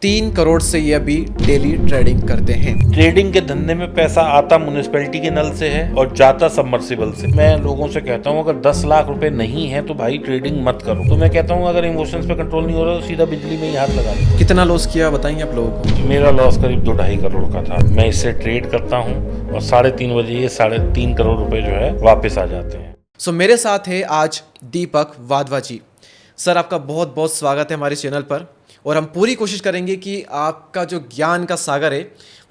3 करोड़ से ये अभी डेली ट्रेडिंग करते हैं। ट्रेडिंग के धंधे में पैसा आता म्युनिसिपैलिटी के नल से है और जाता सबमर्सिबल से। मैं लोगों से कहता हूँ अगर 10 लाख रुपए नहीं है तो भाई ट्रेडिंग मत करो। तो मैं कहता हूँ अगर इमोशंस पे कंट्रोल नहीं हो रहा तो सीधा बिजली में ही हाथ लगा लो। कितना लॉस किया बताएंगे आप लोगों को? मेरा लॉस करीब 2-2.5 करोड़ का था। मैं इससे ट्रेड करता हूँ और 3.5 बजे ये 3.5 करोड़ रुपए जो है वापस आ जाते हैं। सो मेरे साथ है आज दीपक वाधवा जी। सर आपका बहुत बहुत स्वागत है हमारे चैनल पर, और हम पूरी कोशिश करेंगे कि आपका जो ज्ञान का सागर है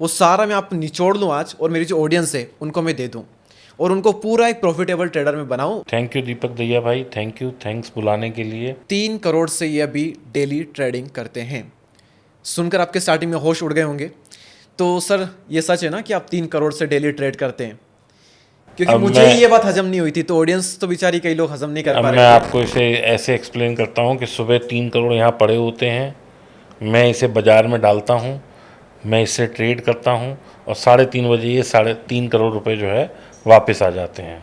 वो सारा मैं आप निचोड़ लूँ आज, और मेरी जो ऑडियंस है उनको मैं दे दूँ और उनको पूरा एक प्रॉफिटेबल ट्रेडर में बनाऊँ। थैंक यू दीपक दैया भाई, थैंक यू, थैंक्स बुलाने के लिए। 3 करोड़ से ये अभी डेली ट्रेडिंग करते हैं। सुनकर आपके स्टार्टिंग में होश उड़ गए होंगे। तो सर ये सच है ना कि आप 3 करोड़ से डेली ट्रेड करते हैं? क्योंकि मुझे ये बात हजम नहीं हुई थी, तो ऑडियंस तो बेचारी कई लोग हजम नहीं कर पा अब रहे। मैं आपको इसे ऐसे एक्सप्लेन करता हूँ कि सुबह 3 करोड़ यहाँ पड़े होते हैं, मैं इसे बाज़ार में डालता हूँ, मैं इससे ट्रेड करता हूँ और 3.5 बजे ये 3.5 करोड़ रुपए जो है वापस आ जाते हैं।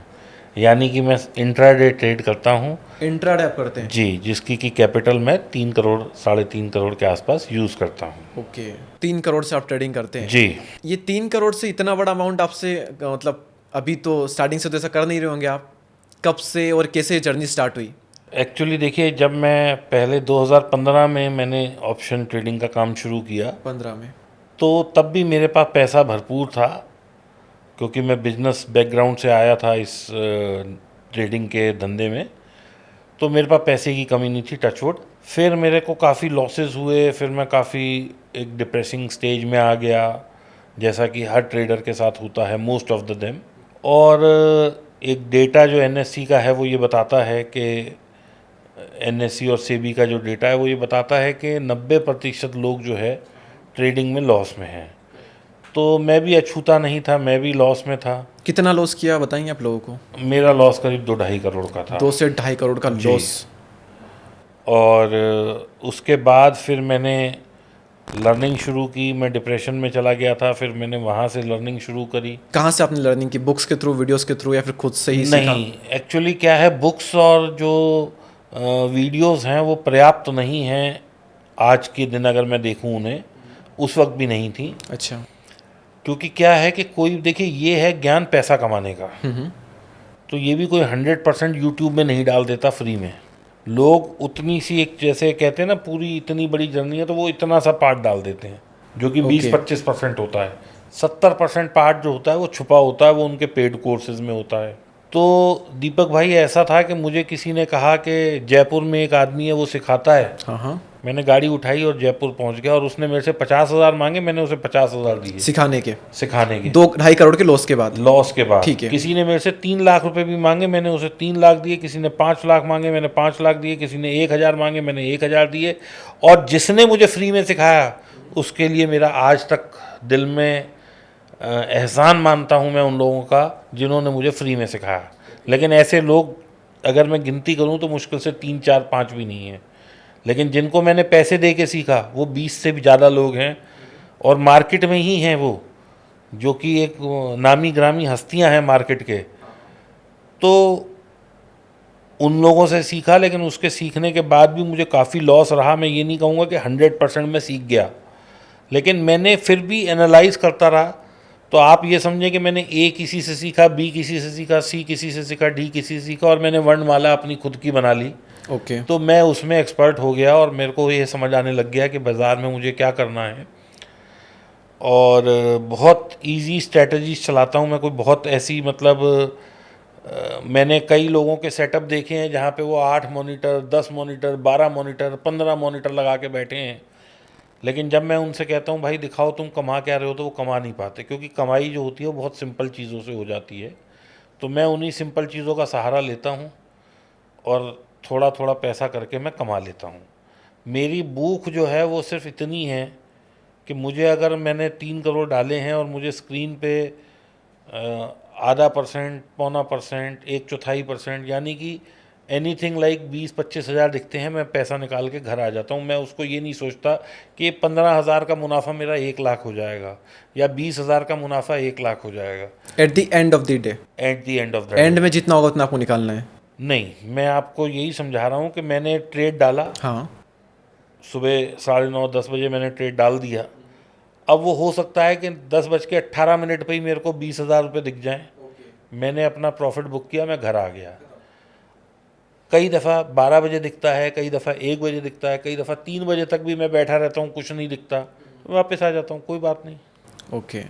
यानी कि मैं इंट्राडे ट्रेड करता हूँ। इंट्राडे आप करते हैं? जी, जिसकी कि कैपिटल मैं 3 करोड़ 3.5 करोड़ के आसपास यूज़ करता हूँ। ओके, 3 करोड़ से आप ट्रेडिंग करते हैं? जी। ये 3 करोड़ से इतना बड़ा अमाउंट आपसे मतलब अभी तो स्टार्टिंग से तो ऐसा कर नहीं रहे होंगे आप। कब से और कैसे जर्नी स्टार्ट हुई? एक्चुअली देखिए, जब मैं पहले 2015 में मैंने ऑप्शन ट्रेडिंग का काम शुरू किया 15 में? तो तब भी मेरे पास पैसा भरपूर था, क्योंकि मैं बिजनेस बैकग्राउंड से आया था इस ट्रेडिंग के धंधे में। तो मेरे पास पैसे की कमी नहीं थी, टचवुड। फिर मेरे को काफ़ी लॉसेस हुए, फिर मैं काफ़ी एक डिप्रेसिंग स्टेज में आ गया, जैसा कि हर ट्रेडर के साथ होता है, मोस्ट ऑफ द देम। और एक डेटा जो एनएससी का है वो ये बताता है कि एनएससी और सेबी का जो डेटा है वो ये बताता है कि 90% लोग जो है ट्रेडिंग में लॉस में हैं। तो मैं भी अछूता नहीं था, मैं भी लॉस में था। कितना लॉस किया बताएंगे आप लोगों को? मेरा लॉस करीब 2-2.5 करोड़ का था। 2 से 2.5 करोड़ का लॉस। और उसके बाद फिर मैंने लर्निंग शुरू की। मैं डिप्रेशन में चला गया था, फिर मैंने वहाँ से लर्निंग शुरू करी। कहाँ से आपने लर्निंग की? बुक्स के थ्रू, वीडियोस के थ्रू, या फिर खुद से ही सीखा? नहीं, एक्चुअली क्या है, बुक्स और जो वीडियोस हैं वो पर्याप्त नहीं हैं आज के दिन, अगर मैं देखूं उन्हें। उस वक्त भी नहीं थी। अच्छा। क्योंकि क्या है कि कोई, देखिए, ये है ज्ञान पैसा कमाने का। तो ये भी कोई 100% यूट्यूब में नहीं डाल देता फ्री में। लोग उतनी सी, एक जैसे कहते हैं ना, पूरी इतनी बड़ी जर्नी है तो वो इतना सा पार्ट डाल देते हैं जो कि 20-25% होता है। 70% पार्ट जो होता है वो छुपा होता है, वो उनके पेड कोर्सेज में होता है। तो दीपक भाई, ऐसा था कि मुझे किसी ने कहा कि जयपुर में एक आदमी है वो सिखाता है। हाँ हाँ। मैंने गाड़ी उठाई और जयपुर पहुंच गया, और उसने मेरे से 50,000 मांगे, मैंने उसे 50,000 दिए सिखाने के? 2-2.5 करोड़ के लॉस के बाद? लॉस के बाद। ठीक है। किसी ने मेरे से 3 लाख रुपए भी मांगे, मैंने उसे 3 लाख दिए। किसी ने 5 लाख मांगे, मैंने 5 लाख दिए। किसी ने 1,000 मांगे, मैंने 1,000 दिए। और जिसने मुझे फ्री में सिखाया उसके लिए मेरा आज तक दिल में एहसान मानता हूँ मैं उन लोगों का जिन्होंने मुझे फ्री में सिखाया। लेकिन ऐसे लोग अगर मैं गिनती करूँ तो मुश्किल से 3, 4, 5 भी नहीं है। लेकिन जिनको मैंने पैसे दे के सीखा वो 20 से भी ज़्यादा लोग हैं, और मार्केट में ही हैं वो, जो कि एक नामी ग्रामी हस्तियां हैं मार्केट के। तो उन लोगों से सीखा, लेकिन उसके सीखने के बाद भी मुझे काफ़ी लॉस रहा। मैं ये नहीं कहूँगा कि 100% मैं सीख गया, लेकिन मैंने फिर भी एनालाइज करता रहा। तो आप ये समझें कि मैंने ए किसी से सीखा, बी किसी से सीखा, सी किसी से सीखा, डी किसी से सीखा, और मैंने वर्णमाला अपनी खुद की बना ली। ओके। तो मैं उसमें एक्सपर्ट हो गया, और मेरे को ये समझ आने लग गया कि बाज़ार में मुझे क्या करना है। और बहुत इजी स्ट्रेटजीज चलाता हूँ मैं। कोई बहुत ऐसी, मतलब मैंने कई लोगों के सेटअप देखे हैं जहाँ पे वो 8 मॉनिटर, 10 मॉनिटर, 12 मॉनिटर, 15 मॉनिटर लगा के बैठे हैं। लेकिन जब मैं उनसे कहता हूँ भाई दिखाओ तुम कमा क्या रहे हो, तो वो कमा नहीं पाते, क्योंकि कमाई जो होती है वो बहुत सिंपल चीज़ों से हो जाती है। तो मैं उन्हीं सिंपल चीज़ों का सहारा लेता हूँ और थोड़ा थोड़ा पैसा करके मैं कमा लेता हूँ। मेरी भूख जो है वो सिर्फ इतनी है कि मुझे, अगर मैंने 3 करोड़ डाले हैं और मुझे स्क्रीन पे आधा %, पौना %, 1/4%, यानी कि एनीथिंग लाइक 20-25 हज़ार दिखते हैं, मैं पैसा निकाल के घर आ जाता हूँ। मैं उसको ये नहीं सोचता कि 15,000 का मुनाफा मेरा 1 लाख हो जाएगा, या 20,000 का मुनाफा 1 लाख हो जाएगा। At the end of the day? At the end of the end में जितना होगा उतना आपको निकालना है? नहीं, मैं आपको यही समझा रहा हूँ कि मैंने ट्रेड डाला। हाँ। सुबह 9:30-10 बजे मैंने ट्रेड डाल दिया। अब वो हो सकता है कि 10:18 पे ही मेरे को 20,000 रुपये दिख जाएँ। मैंने अपना प्रॉफिट बुक किया, मैं घर आ गया। कई दफ़ा 12 बजे दिखता है, कई दफ़ा 1 बजे दिखता है, कई दफ़ा 3 बजे तक भी मैं बैठा रहता हूँ, कुछ नहीं दिखता, वापस आ जाता हूँ, कोई बात नहीं। ओके,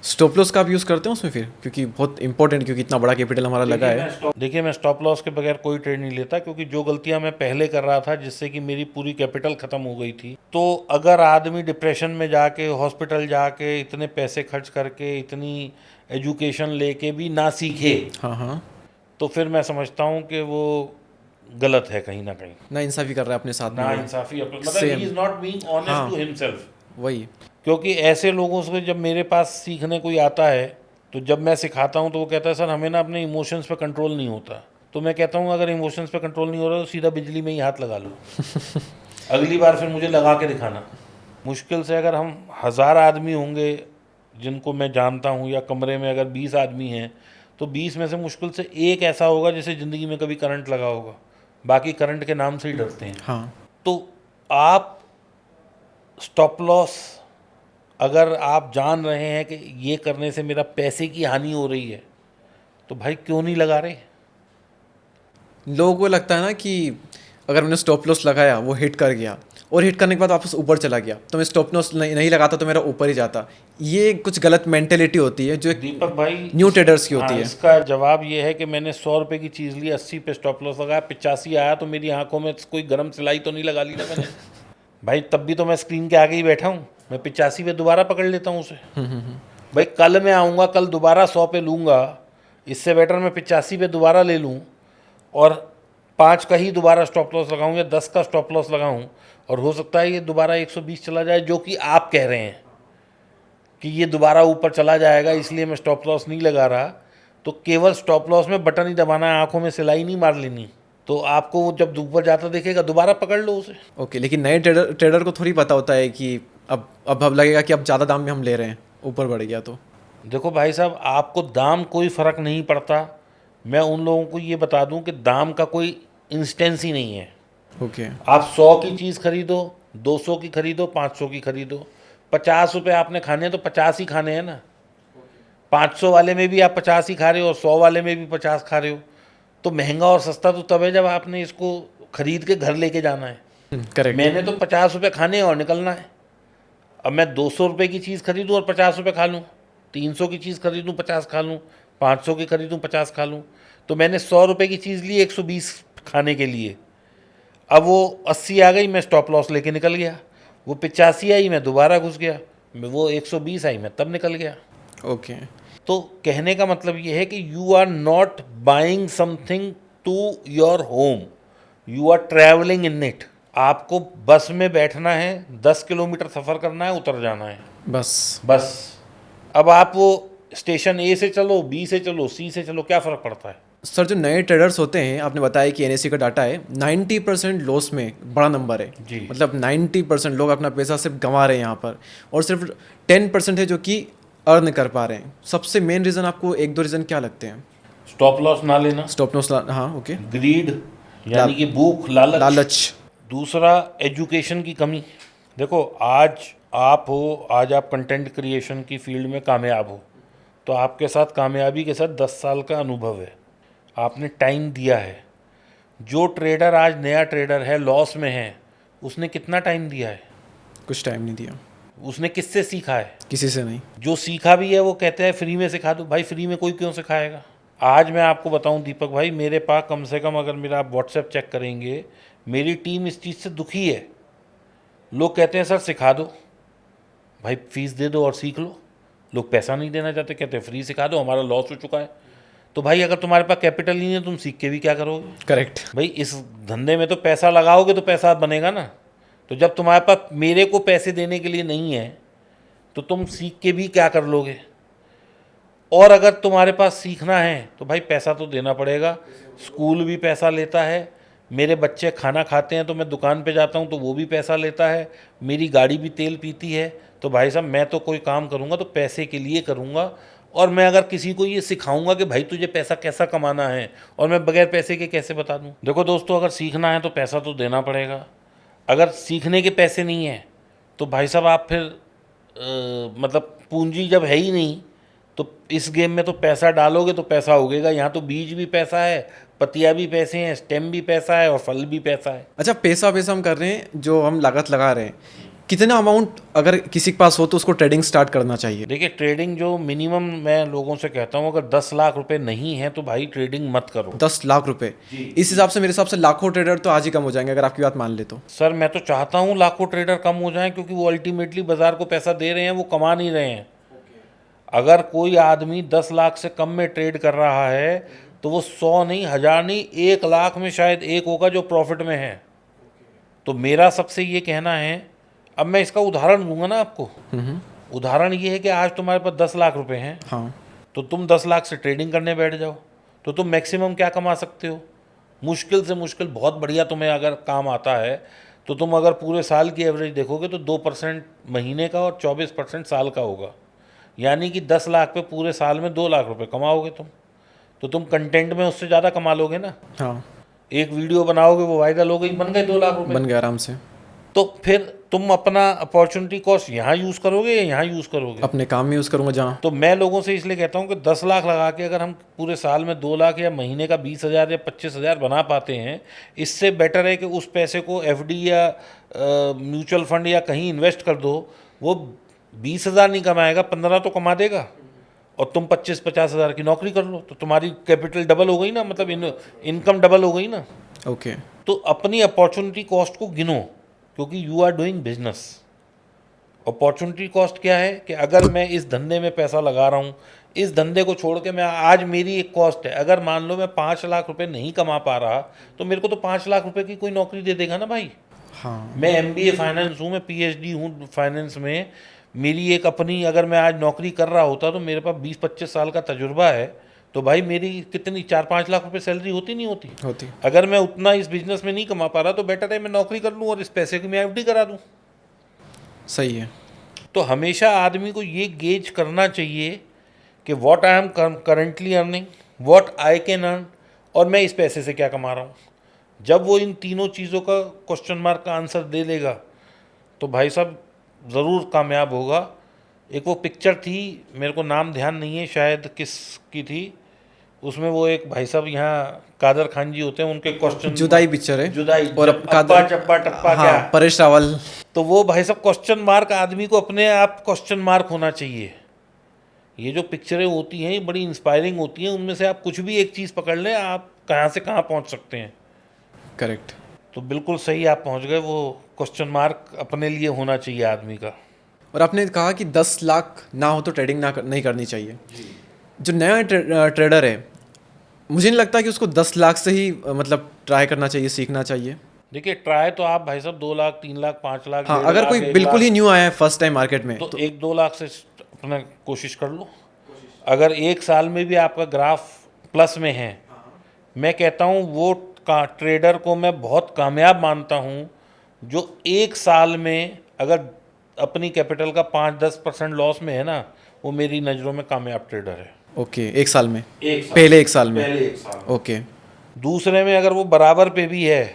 स्टॉप लॉस का आप यूज़ करते हो उसमें फिर, क्योंकि बहुत इंपॉर्टेंट, क्योंकि इतना बड़ा कैपिटल हमारा लगा है। देखिए मैं स्टॉप लॉस के बगैर कोई ट्रेड नहीं लेता, क्योंकि जो गलतियां मैं पहले कर रहा था जिससे कि मेरी पूरी कैपिटल ख़त्म हो गई थी। तो अगर आदमी डिप्रेशन में जाके, हॉस्पिटल जाके, इतने पैसे खर्च करके, इतनी एजुकेशन लेके भी ना सीखे, हाँ हाँ, तो फिर मैं समझता हूँ कि वो गलत है कहीं ना कहीं। ना इंसाफी कर रहा है अपने साथ में ना वो। इंसाफी, मतलब Same. He is not being honest हाँ। To himself. वही। क्योंकि ऐसे लोगों से जब मेरे पास सीखने कोई आता है, तो जब मैं सिखाता हूँ तो वो कहता है सर हमें ना अपने इमोशंस पे कंट्रोल नहीं होता। तो मैं कहता हूँ अगर इमोशंस पे कंट्रोल नहीं हो रहा तो सीधा बिजली में ही हाथ लगा लो। अगली बार फिर मुझे लगा के दिखाना। मुश्किल से अगर हम 1000 आदमी होंगे जिनको मैं जानता हूँ, या कमरे में अगर 20 आदमी हैं, तो 20 में से मुश्किल से एक ऐसा होगा जिसे ज़िंदगी में कभी करंट लगा होगा। बाकी करंट के नाम से ही डरते हैं। हाँ, तो आप स्टॉप लॉस, अगर आप जान रहे हैं कि ये करने से मेरा पैसे की हानि हो रही है, तो भाई क्यों नहीं लगा रहे। लोगों को लगता है ना कि अगर मैंने स्टॉप लॉस लगाया, वो हिट कर गया, और हिट करने के बाद वापस ऊपर चला गया, तो मैं स्टॉप लॉस नहीं लगाता तो मेरा ऊपर ही जाता। ये कुछ गलत मेंटेलिटी होती है जो दीपक भाई न्यू ट्रेडर्स की होती हाँ, है। इसका जवाब ये है कि मैंने 100 रुपये की चीज़ ली, 80 पे स्टॉप लॉस लगाया, 85 आया, तो मेरी आंखों में कोई गर्म सिलाई तो नहीं लगा ली ना मैंने। भाई तब भी तो मैं स्क्रीन के आगे ही बैठा हूँ, मैं 85 पे दोबारा पकड़ लेता हूँ उसे। भाई कल मैं आऊँगा, कल दोबारा 100 पे लूँगा, इससे बेटर मैं 85 पे दोबारा ले लूँ और 5 का ही दोबारा स्टॉप लॉस लगाऊँ, या 10 का स्टॉप लॉस लगाऊँ, और हो सकता है ये दोबारा 120 चला जाए, जो कि आप कह रहे हैं कि ये दोबारा ऊपर चला जाएगा, इसलिए मैं स्टॉप लॉस नहीं लगा रहा। तो केवल स्टॉप लॉस में बटन ही दबाना है, आंखों में सिलाई नहीं मार लेनी। तो आपको वो जब ऊपर जाता दिखेगा दोबारा पकड़ लो उसे। ओके, लेकिन नए ट्रेडर को थोड़ी पता होता है कि अब लगेगा कि अब ज़्यादा दाम में हम ले रहे हैं, ऊपर बढ़ गया तो। देखो भाई साहब, आपको दाम कोई फ़र्क नहीं पड़ता। मैं उन लोगों को ये बता दूं कि दाम का कोई इंस्टेंस ही नहीं है। ओके, आप 100 की चीज़ खरीदो, 200 की खरीदो, 500 की खरीदो, 50 रुपये आपने खाने हैं तो 50 ही खाने हैं ना। 500 वाले में भी आप 50 ही खा रहे हो और 100 वाले में भी 50 खा रहे हो। तो महंगा और सस्ता तो तब है जब आपने इसको खरीद के घर लेके जाना है। करेक्ट। मैंने तो 50 रुपये खाने हैं और निकलना है। अब मैं 200 रुपये की चीज़ खरीदूँ और 50 रुपये खा लूँ, 300 की चीज़ खरीदूँ 50 खा लूँ, 500 की खरीदूँ 50 खा लूँ, तो मैंने 100 रुपये की चीज़ ली 120 खाने के लिए। अब वो 80 आ गई, मैं स्टॉप लॉस लेके निकल गया। वो 85 आई, मैं दोबारा घुस गया। वो 120 आई, मैं तब निकल गया। ओके, तो कहने का मतलब ये है कि you are not buying something to your home, you are travelling in it. आपको बस में बैठना है, 10 किलोमीटर सफ़र करना है, उतर जाना है, बस। अब आप वो स्टेशन ए से चलो, बी से चलो, सी से चलो, क्या फ़र्क पड़ता है। सर, जो नए ट्रेडर्स होते हैं, आपने बताया कि एनएससी का डाटा है 90% लॉस में, बड़ा नंबर है जी। मतलब 90% लोग अपना पैसा सिर्फ गंवा रहे हैं यहाँ पर, और सिर्फ 10% है जो कि अर्न कर पा रहे हैं। सबसे मेन रीज़न आपको 1-2 रीज़न क्या लगते हैं? स्टॉप लॉस ना लेना, स्टॉप लॉस, हाँ ओके, ग्रीड यानी कि भूख, लालच। दूसरा एजुकेशन की कमी। देखो आज आप हो, आज आप कंटेंट क्रिएशन की फील्ड में कामयाब हो, तो आपके साथ कामयाबी के साथ 10 साल का अनुभव है, आपने टाइम दिया है। जो ट्रेडर आज नया ट्रेडर है, लॉस में है, उसने कितना टाइम दिया है? कुछ टाइम नहीं दिया, उसने किससे सीखा है? किसी से नहीं। जो सीखा भी है वो कहते हैं फ्री में सिखा दो। भाई फ्री में कोई क्यों सिखाएगा? आज मैं आपको बताऊं दीपक भाई, मेरे पास कम से कम, अगर मेरा आप व्हाट्सएप चेक करेंगे, मेरी टीम इस चीज़ से दुखी है। लोग कहते हैं सर सिखा दो, भाई फीस दे दो और सीख लो। लोग पैसा नहीं देना चाहते, कहते हैं फ्री सिखा दो, हमारा लॉस हो चुका है। तो भाई अगर तुम्हारे पास कैपिटल नहीं है, तुम सीख के भी क्या करोगे? करेक्ट। भाई इस धंधे में तो पैसा लगाओगे तो पैसा बनेगा ना। तो जब तुम्हारे पास मेरे को पैसे देने के लिए नहीं है, तो तुम सीख के भी क्या कर लोगे? और अगर तुम्हारे पास सीखना है तो भाई पैसा तो देना पड़ेगा। स्कूल भी पैसा लेता है, मेरे बच्चे खाना खाते हैं तो मैं दुकान पे जाता हूँ तो वो भी पैसा लेता है, मेरी गाड़ी भी तेल पीती है। तो भाई साहब मैं तो कोई काम करूँगा तो पैसे के लिए करूँगा। और मैं अगर किसी को ये सिखाऊंगा कि भाई तुझे पैसा कैसा कमाना है, और मैं बगैर पैसे के कैसे बता दूँ? देखो दोस्तों, अगर सीखना है तो पैसा तो देना पड़ेगा। अगर सीखने के पैसे नहीं हैं तो भाई साहब आप फिर मतलब पूंजी जब है ही नहीं तो इस गेम में तो पैसा डालोगे तो पैसा उगेगा। यहाँ तो बीज भी पैसा है, पतिया भी पैसे हैं, स्टेम भी पैसा है और फल भी पैसा है। अच्छा, पैसा पैसा हम कर रहे हैं, जो हम लागत लगा रहे हैं, कितना अमाउंट अगर किसी के पास हो तो उसको ट्रेडिंग स्टार्ट करना चाहिए? देखिए ट्रेडिंग जो मिनिमम मैं लोगों से कहता हूँ, अगर 10 लाख रुपए नहीं है तो भाई ट्रेडिंग मत करो। 10 लाख रुपए? इस हिसाब से मेरे हिसाब से लाखों ट्रेडर तो आज ही कम हो जाएंगे, अगर आपकी बात मान ले तो। सर मैं तो चाहता हूँ लाखों ट्रेडर कम हो जाएं, क्योंकि वो अल्टीमेटली बाजार को पैसा दे रहे हैं, वो कमा नहीं रहे हैं। अगर कोई आदमी 10 लाख से कम में ट्रेड कर रहा है तो वो 100 नहीं, 1000 नहीं, 1 लाख में शायद एक होगा जो प्रॉफिट में है। तो मेरा सबसे ये कहना है, अब मैं इसका उदाहरण दूंगा ना आपको। उदाहरण ये है कि आज तुम्हारे पास 10 लाख रुपए हैं, हाँ, तो तुम 10 लाख से ट्रेडिंग करने बैठ जाओ तो तुम मैक्सिमम क्या कमा सकते हो? मुश्किल से मुश्किल, बहुत बढ़िया तुम्हें अगर काम आता है तो तुम अगर पूरे साल की एवरेज देखोगे तो 2% महीने का और 24% साल का होगा। यानी कि 10 लाख पे पूरे साल में 2 लाख रुपए कमाओगे तुम। तो तुम कंटेंट में उससे ज़्यादा कमा लोगे ना। हाँ, एक वीडियो बनाओगे, वो वायरल हो गई, बन गए 2 लाख रुपए। बन गया आराम से। तो फिर तुम अपना अपॉर्चुनिटी कॉस्ट यहाँ यूज़ करोगे या यहाँ यूज़ करोगे? अपने काम में यूज़ करूँगा जहाँ। तो मैं लोगों से इसलिए कहता हूँ कि 10 लाख लगा के अगर हम पूरे साल में 2 लाख या महीने का 20,000 या 25,000 बना पाते हैं, इससे बेटर है कि उस पैसे को एफडी या म्यूचुअल फंड या कहीं इन्वेस्ट कर दो। वो 20,000 नहीं कमाएगा, 15 तो कमा देगा, और तुम 25-50,000 की नौकरी कर लो तो तुम्हारी कैपिटल डबल हो गई ना, मतलब इनकम डबल हो गई ना। ओके। तो अपनी अपॉर्चुनिटी कॉस्ट को गिनो, क्योंकि you are doing business. Opportunity cost क्या है कि अगर मैं इस धंधे में पैसा लगा रहा हूँ, इस धंधे को छोड़ के मैं आज, मेरी एक कॉस्ट है, अगर मान लो मैं 5 लाख रुपए नहीं कमा पा रहा तो मेरे को तो 5 लाख रुपए की कोई नौकरी दे देगा ना भाई। हाँ, मैं MBA फाइनेंस हूँ, मैं PhD हूँ फाइनेंस में, मेरी एक अपनी, अगर मैं आज नौकरी कर रहा होता तो मेरे पास 20-25 साल का तजुर्बा है, तो भाई मेरी कितनी 4-5 लाख रुपए सैलरी होती नहीं होती? होती। अगर मैं उतना इस बिजनेस में नहीं कमा पा रहा तो बेटर है मैं नौकरी कर लूँ और इस पैसे की मैं FD करा दूँ। सही है। तो हमेशा आदमी को ये गेज करना चाहिए कि what I am currently earning, what I can earn, और मैं इस पैसे से क्या कमा रहा हूँ। जब वो इन तीनों चीज़ों का क्वेश्चन मार्क का आंसर दे लेगा तो भाई साहब ज़रूर कामयाब होगा। एक वो पिक्चर थी, मेरे को नाम ध्यान नहीं है शायद किसकी थी, उसमें वो एक भाई साहब यहाँ कादर खान जी होते हैं, उनके क्वेश्चन, जुदाई पिक्चर है। जुदाई, और अप्पा चप्पा टप्पा हाँ, क्या, परेश रावल। तो वो भाई साहब क्वेश्चन मार्क, आदमी को अपने आप क्वेश्चन मार्क होना चाहिए। ये जो पिक्चरें होती हैं ये बड़ी इंस्पायरिंग होती हैं, उनमें से आप कुछ भी एक चीज़ पकड़ लें, आप कहाँ से कहाँ पहुँच सकते हैं। करेक्ट। तो बिल्कुल सही आप पहुँच गए, वो क्वेश्चन मार्क अपने लिए होना चाहिए आदमी का। और आपने कहा कि 10 लाख ना हो तो ट्रेडिंग नहीं करनी चाहिए। जो नया ट्रेडर है, मुझे नहीं लगता कि उसको 10 लाख से ही मतलब ट्राई करना चाहिए, सीखना चाहिए। देखिए ट्राई तो आप भाई साहब 2 लाख, 3 लाख, 5 लाख, हाँ, 1.5 अगर लाख, कोई 1 बिल्कुल ही लाख, न्यू आया है फर्स्ट टाइम मार्केट में, तो 1-2 लाख से अपना कोशिश कर लो। अगर एक साल में भी आपका ग्राफ प्लस में है, मैं कहता हूँ वो ट्रेडर को मैं बहुत कामयाब मानता हूँ जो एक साल में अगर अपनी कैपिटल का 5-10% लॉस में है ना, वो मेरी नज़रों में कामयाब ट्रेडर है। ओके, एक साल में? पहले एक साल में? पहले एक साल। ओके। दूसरे में अगर वो बराबर पे भी है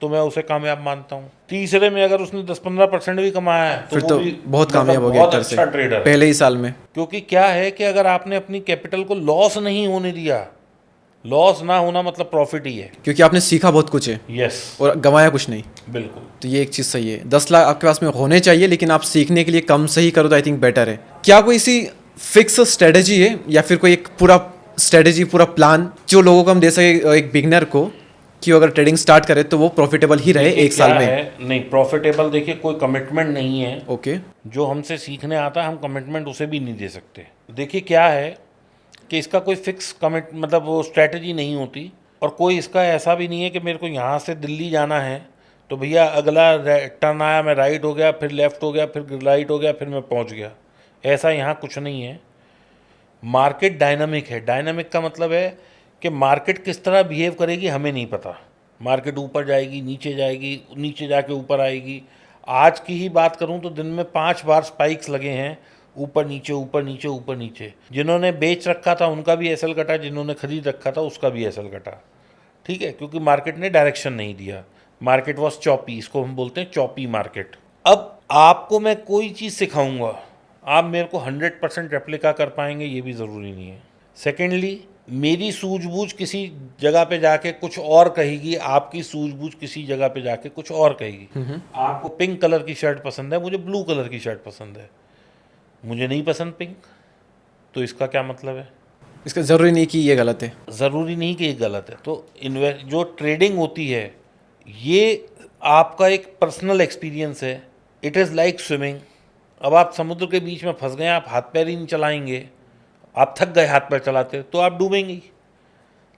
तो मैं उसे कामयाब मानता हूँ। तीसरे में अगर उसने 10-15% भी कमाया है फिर तो वो भी बहुत कामयाब हो गया बहुत एक तरह से, अच्छा ट्रेडर है। पहले ही साल में। क्योंकि क्या है कि अगर आपने अपनी कैपिटल को लॉस नहीं होने दिया, लॉस ना होना मतलब प्रॉफिट ही है, क्योंकि आपने सीखा बहुत कुछ है यस, और गंवाया कुछ नहीं। बिल्कुल। तो ये एक चीज़ सही है। 10 लाख आपके पास में होने चाहिए, लेकिन आप सीखने के लिए कम से ही करो तो आई थिंक बेटर है। क्या कोई इसी फिक्स स्ट्रेटेजी है या फिर कोई एक पूरा स्ट्रेटेजी, पूरा प्लान जो लोगों को हम दे सके, एक बिगनर को, कि अगर ट्रेडिंग स्टार्ट करे तो वो प्रॉफिटेबल ही रहे एक साल में? नहीं, प्रॉफिटेबल देखिए कोई कमिटमेंट नहीं है। ओके। जो हमसे सीखने आता है हम कमिटमेंट उसे भी नहीं दे सकते। देखिए क्या है कि इसका कोई फिक्स मतलब वो स्ट्रैटेजी नहीं होती, और कोई इसका ऐसा भी नहीं है कि मेरे को यहाँ से दिल्ली जाना है तो भैया अगला टर्न आया मैं राइट हो गया, फिर लेफ़्ट हो गया, फिर राइट हो गया, फिर मैं पहुँच गया। ऐसा यहाँ कुछ नहीं है। मार्केट डायनामिक है। डायनामिक का मतलब है कि मार्केट किस तरह बिहेव करेगी हमें नहीं पता। मार्केट ऊपर जाएगी, नीचे जाएगी, नीचे जाके ऊपर आएगी। आज की ही बात करूं तो दिन में 5 बार स्पाइक्स लगे हैं, ऊपर नीचे, ऊपर नीचे, ऊपर नीचे। जिन्होंने बेच रखा था उनका भी एसएल कटा, जिन्होंने खरीद रखा था उसका भी एसएल कटा। ठीक है, क्योंकि मार्केट ने डायरेक्शन नहीं दिया। मार्केट वॉज चॉपी, इसको हम बोलते हैं चॉपी मार्केट। अब आपको मैं कोई चीज़ सिखाऊंगा, आप मेरे को 100% रेप्लिका कर पाएंगे ये भी ज़रूरी नहीं है। सेकेंडली, मेरी सूझबूझ किसी जगह पे जाके कुछ और कहेगी, आपकी सूझबूझ किसी जगह पे जाके कुछ और कहेगी। आपको पिंक कलर की शर्ट पसंद है, मुझे ब्लू कलर की शर्ट पसंद है। मुझे नहीं पसंद पिंक, तो इसका क्या मतलब है? इसका ज़रूरी नहीं कि ये गलत है। ज़रूरी नहीं कि ये गलत है। तो जो ट्रेडिंग होती है ये आपका एक पर्सनल एक्सपीरियंस है। It is like swimming. अब आप समुद्र के बीच में फंस गए, आप हाथ पैर ही नहीं चलाएंगे, आप थक गए हाथ पैर चलाते, तो आप डूबेंगे ही।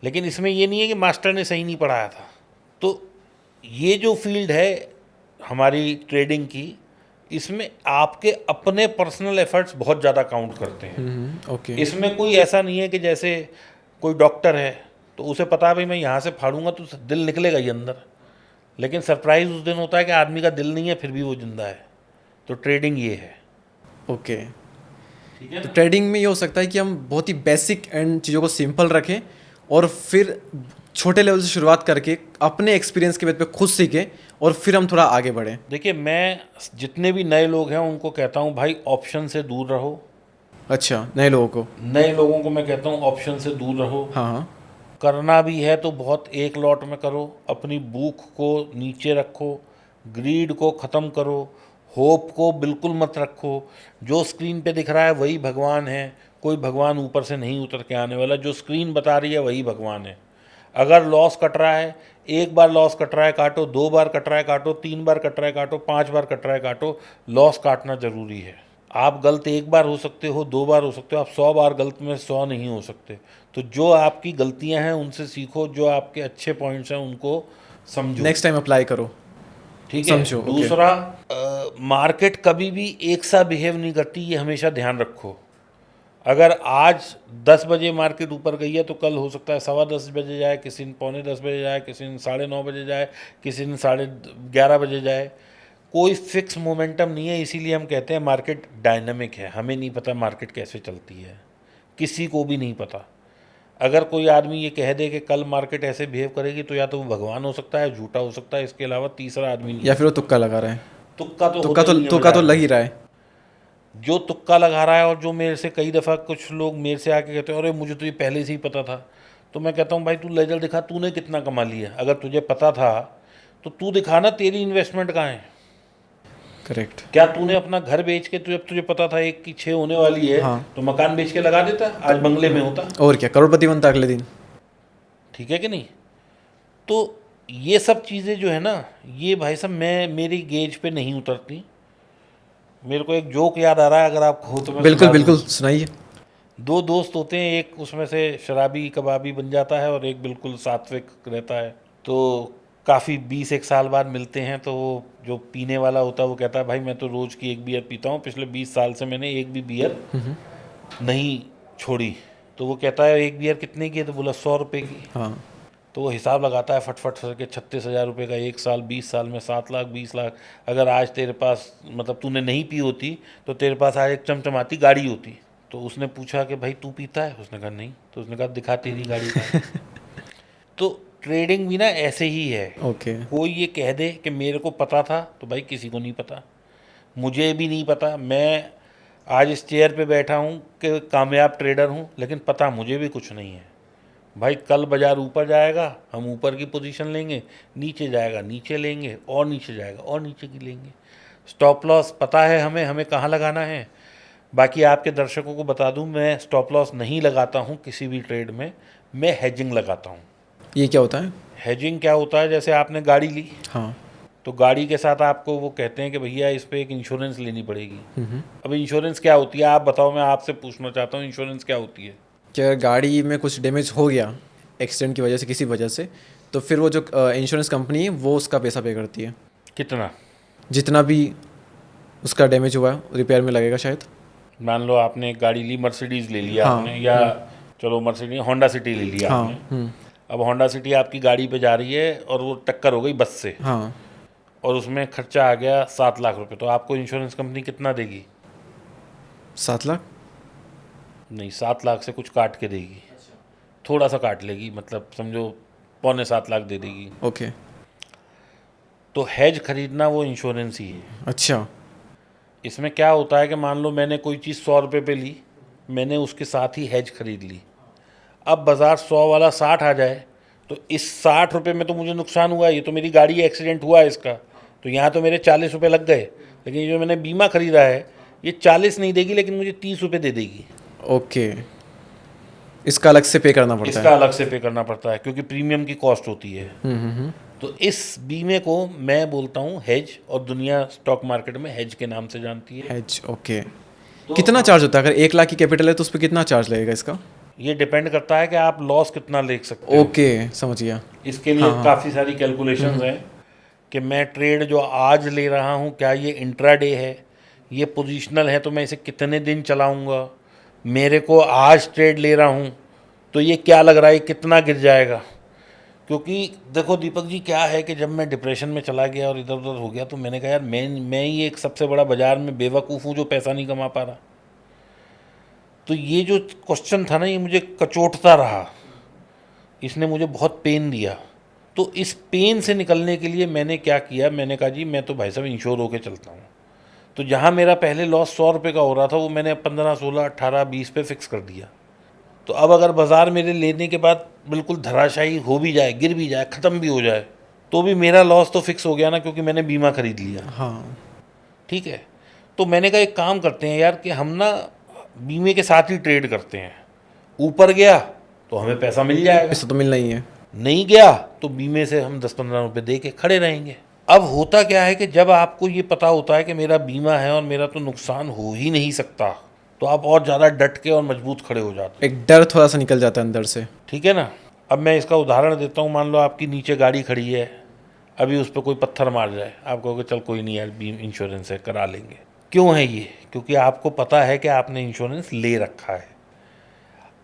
लेकिन इसमें ये नहीं है कि मास्टर ने सही नहीं पढ़ाया था। तो ये जो फील्ड है हमारी ट्रेडिंग की, इसमें आपके अपने पर्सनल एफर्ट्स बहुत ज़्यादा काउंट करते हैं। ओके। इसमें कोई ऐसा नहीं है कि जैसे कोई डॉक्टर है तो उसे पता है भाई मैं यहाँ से फाड़ूंगा तो दिल निकलेगा ही अंदर, लेकिन सरप्राइज उस दिन होता है कि आदमी का दिल नहीं है फिर भी वो जिंदा है। तो ट्रेडिंग ये है। ओके। ठीक है तो ना? ट्रेडिंग में ये हो सकता है कि हम बहुत ही बेसिक एंड चीज़ों को सिंपल रखें और फिर छोटे लेवल से शुरुआत करके अपने एक्सपीरियंस के बेस पे खुद सीखें और फिर हम थोड़ा आगे बढ़ें। देखिए, मैं जितने भी नए लोग हैं उनको कहता हूँ भाई ऑप्शन से दूर रहो। अच्छा, नए लोगों को। नए लोगों को मैं कहता हूँ ऑप्शन से दूर रहो। हाँ हाँ। करना भी है तो बहुत एक लॉट में करो, अपनी भूख को नीचे रखो, ग्रीड को ख़त्म करो, होप को बिल्कुल मत रखो। जो स्क्रीन पे दिख रहा है वही भगवान है, कोई भगवान ऊपर से नहीं उतर के आने वाला। जो स्क्रीन बता रही है वही भगवान है। अगर लॉस कट रहा है, एक बार लॉस कट रहा है काटो, 2 बार कट रहा है काटो, 3 बार कट रहा है काटो, 5 बार कट रहा है काटो। लॉस काटना ज़रूरी है। आप गलत एक बार हो सकते हो, 2 बार हो सकते हो, आप 100 बार गलत में 100 नहीं हो सकते। तो जो आपकी गलतियां हैं उनसे सीखो, जो आपके अच्छे पॉइंट्स हैं उनको समझो। नेक्स्ट टाइम अप्लाई करो। ठीक है। समझो। ओके। दूसरा, मार्केट कभी भी एक सा बिहेव नहीं करती, ये हमेशा ध्यान रखो। अगर आज 10 बजे मार्केट ऊपर गई है तो कल हो सकता है 10:15 बजे जाए, किसी दिन 9:45 बजे जाए, किसी दिन 9:30 बजे जाए, किसी दिन 11:30 बजे जाए। कोई फिक्स मोमेंटम नहीं है। इसीलिए हम कहते हैं मार्केट डायनामिक है। हमें नहीं पता मार्केट कैसे चलती है, किसी को भी नहीं पता। अगर कोई आदमी ये कह दे कि कल मार्केट ऐसे बिहेव करेगी तो या तो वो भगवान हो सकता है, झूठा हो सकता है, इसके अलावा तीसरा आदमी नहीं। या फिर वो तुक्का लगा रहा है। तुक्का तो तुक्का होता तो ही है तुक्का तो बाजार लग में। ही रहा है। जो तुक्का लगा रहा है, और जो मेरे से कई दफ़ा कुछ लोग मेरे से आके कहते हैं अरे मुझे तो ये पहले से ही पता था, तो मैं कहता हूँ भाई तू लेजर दिखा, तूने कितना कमा लिया। अगर तुझे पता था तो तू दिखा ना, तेरी इन्वेस्टमेंट कहाँ है। करेक्ट। क्या तूने अपना घर बेच के, जब तुझे पता था एक की 6 होने वाली है, हाँ। तो मकान बेच के लगा देता, आज बंगले में होता। और क्या, करोड़पति बनता अगले दिन। ठीक है कि नहीं? तो ये सब चीज़ें जो है ना, ये भाई साहब मैं मेरी गेज पे नहीं उतरती। मेरे को एक जोक याद आ रहा है, अगर आप हो तो मैं बिल्कुल सुना दूं। बिल्कुल, सुनाइए। 2 दोस्त होते हैं, एक उसमें से शराबी कबाबी बन जाता है और एक बिल्कुल सात्विक रहता है। तो काफ़ी 20 एक साल बाद मिलते हैं, तो वो जो पीने वाला होता है वो कहता है भाई मैं तो रोज़ की 1 बियर पीता हूँ, पिछले 20 साल से मैंने एक भी बियर नहीं छोड़ी। तो वो कहता है 1 बियर कितने की है? तो बोला 100 रुपये की। हाँ। तो वो हिसाब लगाता है फटफट करके, 36,000 रुपये का 1 साल, 20 साल में 7 लाख, 20 लाख। अगर आज तेरे पास, मतलब तूने नहीं पी होती तो तेरे पास आज एक चमचमाती गाड़ी होती। तो उसने पूछा कि भाई तू पीता है? उसने कहा नहीं। तो उसने कहा दिखा तेरी गाड़ी का। तो ट्रेडिंग भी ना ऐसे ही है। ओके। कोई ये कह दे कि मेरे को पता था, तो भाई किसी को नहीं पता, मुझे भी नहीं पता। मैं आज इस चेयर पे बैठा हूँ कि कामयाब ट्रेडर हूँ, लेकिन पता मुझे भी कुछ नहीं है। भाई कल बाजार ऊपर जाएगा, हम ऊपर की पोजीशन लेंगे, नीचे जाएगा नीचे लेंगे, और नीचे जाएगा और नीचे की लेंगे। स्टॉप लॉस पता है हमें, हमें कहाँ लगाना है। बाकी आपके दर्शकों को बता दूं, मैं स्टॉप लॉस नहीं लगाता हूं किसी भी ट्रेड में, मैं हेजिंग लगाता हूं। ये क्या होता है? हेजिंग क्या होता है? जैसे आपने गाड़ी ली, हाँ। तो गाड़ी के साथ आपको वो कहते हैं कि भैया इस पे एक इंश्योरेंस लेनी पड़ेगी। अब इंश्योरेंस क्या होती है आप बताओ, मैं आपसे पूछना चाहता हूँ इंश्योरेंस क्या होती है। क्या गाड़ी में कुछ डैमेज हो गया एक्सीडेंट की वजह से, किसी वजह से, तो फिर वो जो इंश्योरेंस कंपनी है वो उसका पैसा पे करती है। कितना? जितना भी उसका डैमेज हुआ रिपेयर में लगेगा शायद। मान लो आपने एक गाड़ी ली, मर्सिडीज़ ले लिया हाँ, आपने, या चलो मर्सिडीज, होंडा सिटी ले लिया हाँ। आपने। अब होंडा सिटी आपकी गाड़ी पे जा रही है और वो टक्कर हो गई बस से, हाँ। और उसमें खर्चा आ गया 7 लाख रुपए, तो आपको इंश्योरेंस कंपनी कितना देगी? 7 लाख? नहीं, 7 लाख से कुछ काट के देगी, थोड़ा सा काट लेगी, मतलब समझो 6.25 लाख दे देगी। ओके। तो हेज खरीदना वो इंश्योरेंस ही है। अच्छा। इसमें क्या होता है कि मान लो मैंने कोई चीज़ 100 रुपये पे ली, मैंने उसके साथ ही हेज खरीद ली। अब बाज़ार 100 वाला 60 आ जाए तो इस 60 रुपये में तो मुझे नुकसान हुआ, ये तो मेरी गाड़ी एक्सीडेंट हुआ है इसका, तो यहाँ तो मेरे 40 रुपये लग गए। लेकिन ये जो मैंने बीमा खरीदा है ये 40 नहीं देगी, लेकिन मुझे 30 रुपये दे देगी। ओके, इसका अलग से पे करना पड़ता इसका है। अलग से पे करना पड़ता है क्योंकि प्रीमियम की कॉस्ट होती है। तो इस बीमे को मैं बोलता हूँ हेज, और दुनिया स्टॉक मार्केट में हेज के नाम से जानती है। Hedge, okay. कितना चार्ज होता है? अगर 1 लाख की कैपिटल है तो उस पर कितना चार्ज लगेगा इसका? ये डिपेंड करता है कि आप लॉस कितना ले सकते हो। ओके, समझ गया। इसके लिए काफ़ी सारी कैलकुलेशंस हैं कि मैं ट्रेड जो आज ले रहा हूँ क्या ये इंट्राडे है, ये पोजीशनल है, तो मैं इसे कितने दिन चलाऊँगा, मेरे को आज ट्रेड ले रहा हूँ तो ये क्या लग रहा है कितना गिर जाएगा। क्योंकि देखो दीपक जी, क्या है कि जब मैं डिप्रेशन में चला गया और इधर उधर हो गया तो मैंने कहा यार मैं ही एक सबसे बड़ा बाज़ार में बेवकूफ़ हूँ जो पैसा नहीं कमा पा रहा। तो ये जो क्वेश्चन था ना ये मुझे कचोटता रहा, इसने मुझे बहुत पेन दिया। तो इस पेन से निकलने के लिए मैंने क्या किया, मैंने कहा जी मैं तो भाई साहब इंश्योर होकर चलता हूँ। तो जहाँ मेरा पहले लॉस 100 रुपये का हो रहा था वो मैंने 15, 16, 18, 20 पे फिक्स कर दिया। तो अब अगर बाज़ार मेरे लेने के बाद बिल्कुल धराशायी हो भी जाए, गिर भी जाए, ख़त्म भी हो जाए, तो भी मेरा लॉस तो फिक्स हो गया ना, क्योंकि मैंने बीमा खरीद लिया। हाँ, ठीक है। तो मैंने कहा एक काम करते हैं यार कि हम ना बीमे के साथ ही ट्रेड करते हैं। ऊपर गया तो हमें पैसा मिल जाएगा, पैसा तो मिलना ही है। नहीं गया तो बीमे से हम 10-15 रुपये दे के खड़े रहेंगे। अब होता क्या है कि जब आपको ये पता होता है कि मेरा बीमा है और मेरा तो नुकसान हो ही नहीं सकता, तो आप और ज़्यादा डट के और मजबूत खड़े हो जाते एक डर थोड़ा सा निकल जाता है अंदर से। ठीक है ना। अब मैं इसका उदाहरण देता हूँ। मान लो आपकी नीचे गाड़ी खड़ी है, अभी उस पर कोई पत्थर मार जाए, आप कहोगे चल कोई नहीं यार, बीम इंश्योरेंस है करा लेंगे। क्यों है ये? क्योंकि आपको पता है कि आपने इंश्योरेंस ले रखा है।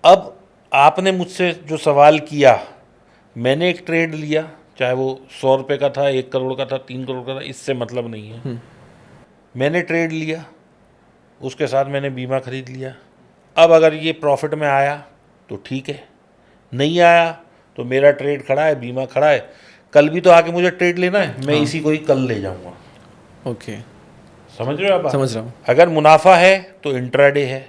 अब आपने मुझसे जो सवाल किया, मैंने एक ट्रेड लिया, चाहे वो 100 रुपये का था, 1 करोड़ का था, 3 करोड़ का था, इससे मतलब नहीं है। मैंने ट्रेड लिया, उसके साथ मैंने बीमा खरीद लिया। अब अगर ये प्रॉफिट में आया तो ठीक है, नहीं आया तो मेरा ट्रेड खड़ा है, बीमा खड़ा है। कल भी तो आके मुझे ट्रेड लेना है, मैं इसी को ही कल ले जाऊंगा। ओके, समझ रहे हो आप? समझ रहा हूँ। अगर मुनाफा है तो इंट्राडे है,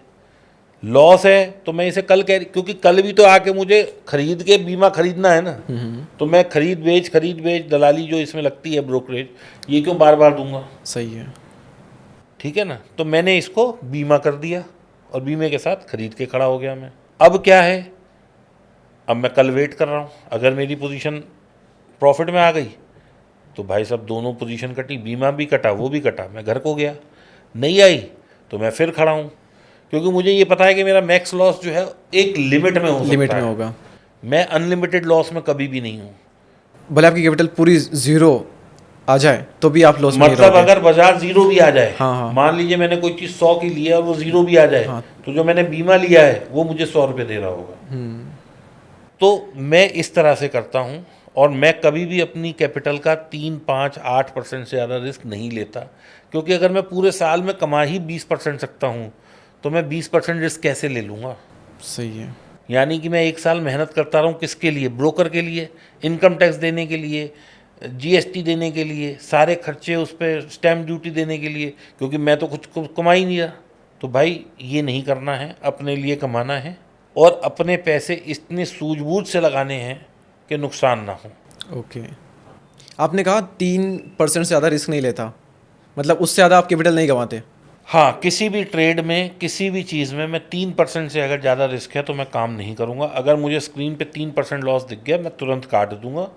लॉस है तो मैं इसे कल क्योंकि कल भी तो आके मुझे खरीद के बीमा खरीदना है ना। तो मैं खरीद बेच दलाली जो इसमें लगती है, ब्रोकरेज, ये क्यों बार बार दूंगा। सही है। ठीक है ना। तो मैंने इसको बीमा कर दिया और बीमे के साथ खरीद के खड़ा हो गया मैं। अब क्या है, अब मैं कल वेट कर रहा हूँ। अगर मेरी पोजीशन प्रॉफिट में आ गई तो भाई साहब दोनों पोजीशन कटी, बीमा भी कटा, वो भी कटा, मैं घर को गया। नहीं आई तो मैं फिर खड़ा हूँ, क्योंकि मुझे ये पता है कि मेरा मैक्स लॉस जो है एक लिमिट में हो सकता है। लिमिट में होगा। मैं अनलिमिटेड लॉस में कभी भी नहीं हूँ। भले आपकी कैपिटल पूरी जीरो आ जाए तो भी आप लॉस में नहीं मतलब रहोगे। अगर बाजार जीरो भी आ जाए, हाँ, हाँ। मान लीजिए मैंने कोई चीज़ 100 की ली है और वो जीरो भी आ जाए, हाँ। तो जो मैंने बीमा लिया है वो मुझे 100 रुपये दे रहा होगा। तो मैं इस तरह से करता हूँ, और मैं कभी भी अपनी कैपिटल का 3, 5, 8% से ज़्यादा रिस्क नहीं लेता, क्योंकि अगर मैं पूरे साल में कमा ही 20% सकता हूँ तो मैं 20% रिस्क कैसे ले लूँगा। सही है। यानी कि मैं एक साल मेहनत करता रहूँ किसके लिए? ब्रोकर के लिए, इनकम टैक्स देने के लिए, जीएसटी देने के लिए, सारे खर्चे उस पर, स्टैम्प ड्यूटी देने के लिए, क्योंकि मैं तो कुछ कमा ही नहीं रहा। तो भाई ये नहीं करना है, अपने लिए कमाना है और अपने पैसे इतने सूझबूझ से लगाने हैं कि नुकसान ना हो। ओके, आपने कहा 3% से ज़्यादा रिस्क नहीं लेता, मतलब उससे ज़्यादा आप कैपिटल नहीं गंवाते। हाँ, किसी भी ट्रेड में, किसी भी चीज़ में मैं 3% से अगर ज़्यादा रिस्क है तो मैं काम नहीं करूँगा। अगर मुझे स्क्रीन पे 3% लॉस दिख गया मैं तुरंत काट दूंगा।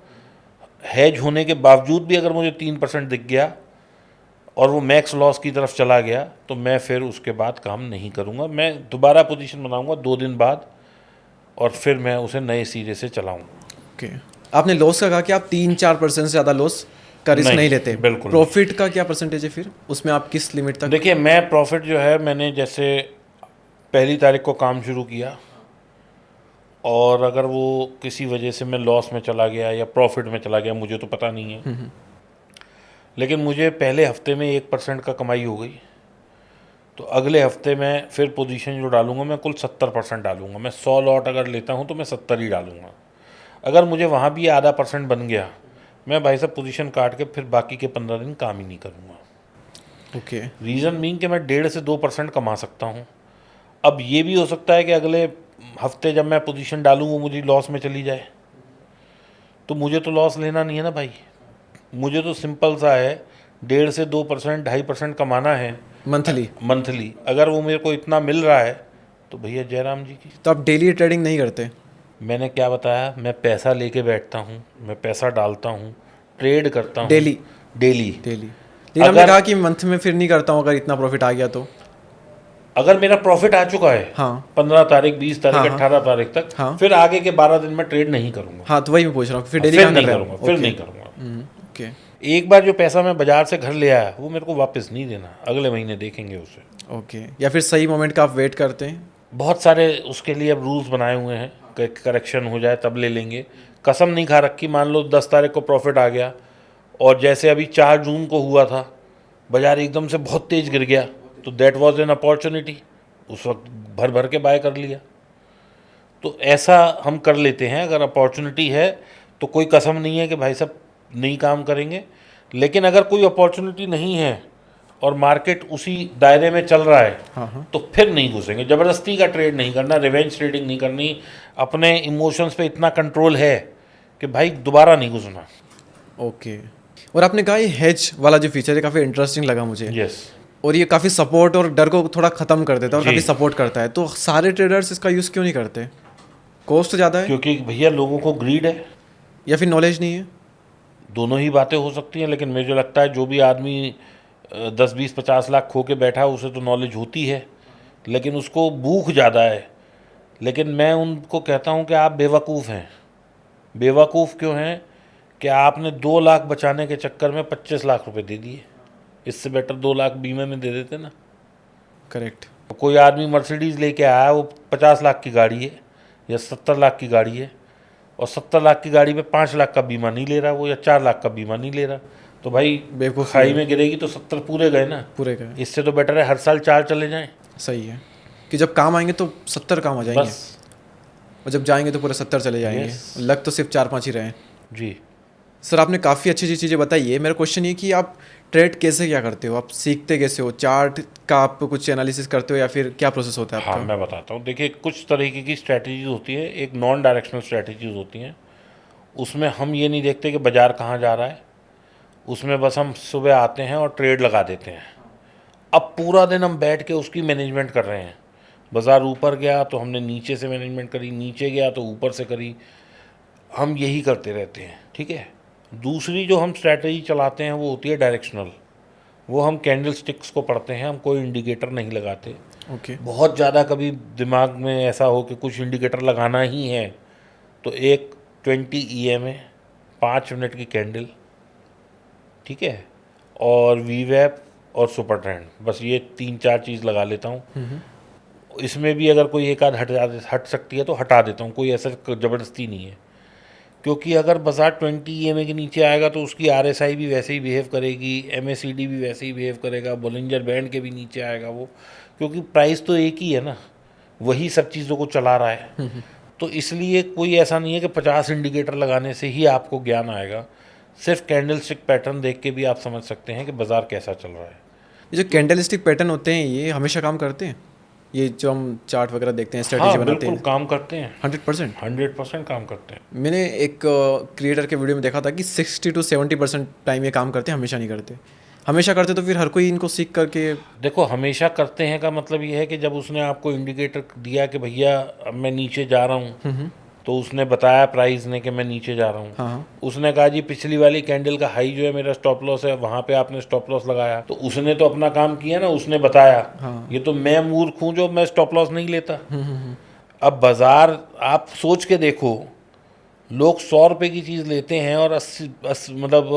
हेज होने के बावजूद भी अगर मुझे 3% दिख गया और वो मैक्स लॉस की तरफ चला गया तो मैं फिर उसके बाद काम नहीं करूँगा। मैं दोबारा पोजीशन बनाऊँगा 2 दिन बाद और फिर मैं उसे नए सिरे से चलाऊँगा। ओके, आपने लॉस का कहा कि आप 3-4% से ज़्यादा लॉस का रिस्क नहीं लेते। बिल्कुल। प्रॉफिट का क्या परसेंटेज है फिर? उसमें आप किस लिमिट तक? देखिए, मैं प्रॉफिट जो है, मैंने जैसे 1 तारीख को काम शुरू किया और अगर वो किसी वजह से मैं लॉस में चला गया या प्रॉफिट में चला गया, मुझे तो पता नहीं है, लेकिन मुझे पहले हफ्ते में 1% का कमाई हो गई, तो अगले हफ्ते में फिर पोजीशन जो डालूंगा मैं कुल 70% डालूंगा। मैं 100 लॉट अगर लेता हूँ तो मैं 70 ही डालूंगा। अगर मुझे वहाँ भी आधा % बन गया, मैं भाई साहब पोजीशन काट के फिर बाकी के 15 दिन काम ही नहीं करूँगा। ओके। रीज़न मीन कि मैं 1.5 से 2% कमा सकता हूँ। अब ये भी हो सकता है कि अगले हफ्ते जब मैं पोजीशन डालूँ वो मुझे लॉस में चली जाए, तो मुझे तो लॉस लेना नहीं है ना भाई। मुझे तो सिंपल सा है, 1.5 से 2%, 2.5% कमाना है मंथली। अगर वो मेरे को इतना मिल रहा है तो भैया जयराम जी की। तो आप डेली ट्रेडिंग नहीं करते? मैंने क्या बताया, मैं पैसा लेके बैठता हूँ, मैं पैसा डालता हूँ, ट्रेड करता हूँ डेली? डेली। लेकिन आपने कहा कि मंथ में फिर नहीं करता हूँ अगर इतना प्रॉफिट आ गया तो। अगर मेरा प्रॉफिट आ चुका है हाँ 15 तारीख, 20 तारीख, हाँ, हाँ, 18 तारीख तक, हाँ, फिर आगे के 12 दिन में ट्रेड नहीं करूँगा। हाँ, तो वही मैं पूछ रहा हूँ, फिर डेली फिर कहाँ कर नहीं रहे करूँगा, हो? फिर नहीं करूँगा। ओके। एक बार जो पैसा मैं बाजार से घर ले आया वो मेरे को वापस नहीं देना, अगले महीने देखेंगे उसे। ओके, या फिर सही मोमेंट का आप वेट करते हैं? बहुत सारे उसके लिए अब रूल्स बनाए हुए हैं, करेक्शन हो जाए तब ले लेंगे। कसम नहीं खा रखी, मान लो 10 तारीख को प्रॉफिट आ गया और जैसे अभी 4 जून को हुआ था, बाजार एकदम से बहुत तेज गिर गया, तो दैट वाज एन अपॉर्चुनिटी, उस वक्त भर भर के बाय कर लिया। तो ऐसा हम कर लेते हैं, अगर अपॉर्चुनिटी है तो कोई कसम नहीं है कि भाई साहब नहीं काम करेंगे। लेकिन अगर कोई अपॉर्चुनिटी नहीं है और मार्केट उसी दायरे में चल रहा है, हाँ, तो फिर नहीं घुसेंगे। ज़बरदस्ती का ट्रेड नहीं करना, रिवेंज ट्रेडिंग नहीं करनी, अपने इमोशंस पे इतना कंट्रोल है कि भाई दोबारा नहीं घुसना। ओके। और आपने कहा ये हेज वाला जो फीचर है काफ़ी इंटरेस्टिंग लगा मुझे। यस। और ये काफ़ी सपोर्ट और डर को थोड़ा ख़त्म कर देता है और जी। काफ़ी सपोर्ट करता है, तो सारे ट्रेडर्स इसका यूज़ क्यों नहीं करते? कॉस्ट ज़्यादा है क्योंकि भैया लोगों को ग्रीड है, या फिर नॉलेज नहीं है? दोनों ही बातें हो सकती हैं। लेकिन मुझे लगता है जो भी आदमी 10, 20, 50 लाख खो के बैठा है उसे तो नॉलेज होती है, लेकिन उसको भूख ज़्यादा है। लेकिन मैं उनको कहता हूँ कि आप बेवकूफ़ हैं। बेवकूफ़ क्यों हैं कि आपने 2 लाख बचाने के चक्कर में 25 लाख रुपए दे दिए। इससे बेटर 2 लाख बीमे में दे देते ना। करेक्ट। कोई आदमी मर्सिडीज़ लेके आया, वो 50 लाख की गाड़ी है या 70 लाख की गाड़ी है, और 70 लाख की गाड़ी पे 5 लाख का बीमा नहीं ले रहा वो, या 4 लाख का बीमा नहीं ले रहा, तो भाई बेवकूफ़ी खाई है। में गिरेगी तो 70 पूरे गए ना। पूरे का इससे तो बेटर है हर साल 4 चले जाएं। सही है कि जब काम आएंगे तो 70 काम आ जाएंगे, बस। और जब जाएंगे तो पूरे 70 चले जाएंगे। Yes. लग तो सिर्फ 4-5 ही रहे। जी। सर आपने काफ़ी अच्छी अच्छी चीज़ें बताई है। मेरा क्वेश्चन ये कि आप ट्रेड कैसे क्या करते हो? आप सीखते कैसे हो? चार्ट का आप कुछ एनालिसिस करते हो या फिर क्या प्रोसेस होता है हाँ, आपका? मैं बताता हूँ। देखिए, कुछ तरीके की स्ट्रैटेजीज होती है। एक नॉन डायरेक्शनल स्ट्रैटेजीज होती हैं, उसमें हम ये नहीं देखते कि बाज़ार कहाँ जा रहा है, उसमें बस हम सुबह आते हैं और ट्रेड लगा देते हैं। अब पूरा दिन हम बैठ के उसकी मैनेजमेंट कर रहे हैं। बाज़ार ऊपर गया तो हमने नीचे से मैनेजमेंट करी, नीचे गया तो ऊपर से करी, हम यही करते रहते हैं। ठीक है। दूसरी जो हम स्ट्रैटेजी चलाते हैं वो होती है डायरेक्शनल। वो हम कैंडल स्टिक्स को पढ़ते हैं, हम कोई इंडिकेटर नहीं लगाते। ओके। बहुत ज़्यादा कभी दिमाग में ऐसा हो कि कुछ इंडिकेटर लगाना ही है, तो एक 20 EMA 5 मिनट की कैंडल, ठीक है, और वीवैप और सुपर ट्रेंड, बस ये 3-4 चीज़ लगा लेता हूँ। इसमें भी अगर कोई एक आध हट सकती है तो हटा देता हूँ, कोई ऐसा ज़बरदस्ती नहीं है। क्योंकि अगर बाजार 20 EMA के नीचे आएगा तो उसकी RSI भी वैसे ही बिहेव करेगी, MACD भी वैसे ही बिहेव करेगा, बोलिंजर बैंड के भी नीचे आएगा वो, क्योंकि प्राइस तो एक ही है ना, वही सब चीज़ों को चला रहा है। तो इसलिए कोई ऐसा नहीं है कि 50 इंडिकेटर लगाने से ही आपको ज्ञान आएगा। सिर्फ कैंडल स्टिक पैटर्न देख के भी आप समझ सकते हैं कि बाज़ार कैसा चल रहा है। ये जो कैंडलस्टिक पैटर्न होते हैं ये हमेशा काम करते हैं? ये जो हम चार्ट वगैरह देखते हैं, स्ट्रेटेजी हाँ, बनाते बिल्कुल हैं, काम करते हैं। 100%? 100% काम करते हैं। मैंने एक क्रिएटर के वीडियो में देखा था कि 60 to 70% टाइम ये काम करते हैं, हमेशा नहीं करते। हमेशा करते तो फिर हर कोई इनको सीख करके। देखो, हमेशा करते हैं का मतलब ये है कि जब उसने आपको इंडिकेटर दिया कि भैया अब मैं नीचे जा रहा हूँ, तो उसने बताया प्राइस ने कि मैं नीचे जा रहा हूँ। हाँ, उसने कहा जी पिछली वाली कैंडल का हाई जो है मेरा स्टॉप लॉस है, वहाँ पे आपने स्टॉप लॉस लगाया, तो उसने तो अपना काम किया ना, उसने बताया। हाँ। ये तो मैं मूर्ख हूँ जो मैं स्टॉप लॉस नहीं लेता। अब बाजार आप सोच के देखो, लोग 100 रुपये की चीज़ लेते हैं और 80 मतलब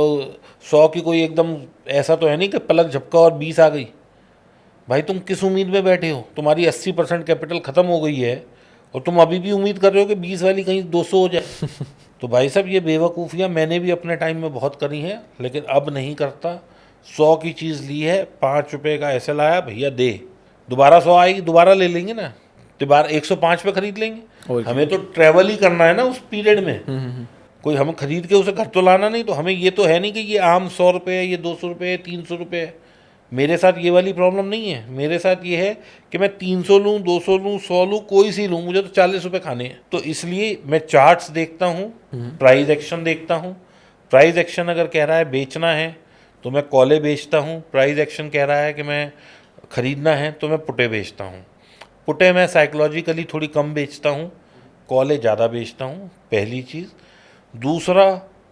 100 की कोई एकदम ऐसा तो है नहीं कि पलक झपका और 20 आ गई। भाई तुम किस उम्मीद में बैठे हो? तुम्हारी 80% कैपिटल ख़त्म हो गई है और तुम अभी भी उम्मीद कर रहे हो कि 20 वाली कहीं 200 हो जाए। तो भाई साहब ये बेवकूफ़ियाँ मैंने भी अपने टाइम में बहुत करी हैं, लेकिन अब नहीं करता। 100 की चीज़ ली है, 5 रुपये का ऐसे लाया, भैया दे, दोबारा 100 आएगी, दोबारा ले लेंगे ना, दोबारा 105 पे खरीद लेंगे। और क्या? हमें तो ट्रैवल ही करना है ना उस पीरियड में। कोई हमें खरीद के उसे घर तो लाना नहीं, तो हमें ये तो है नहीं कि ये आम 100 रुपये है, ये 200 रुपये है, 300 रुपये है। मेरे साथ ये वाली प्रॉब्लम नहीं है। मेरे साथ ये है कि मैं 300 लूँ, 200 लूँ, 100 लूँ, कोई सी लूँ, मुझे तो 40 रुपये खाने हैं। तो इसलिए मैं चार्ट्स देखता हूँ, प्राइस एक्शन देखता हूँ। प्राइस एक्शन अगर कह रहा है बेचना है तो मैं कॉले बेचता हूँ। प्राइस एक्शन कह रहा है कि मैं ख़रीदना है तो मैं पुटे बेचता हूँ। पुटे मैं साइकोलॉजिकली थोड़ी कम बेचता हूँ, कॉले ज़्यादा बेचता हूँ, पहली चीज़। दूसरा,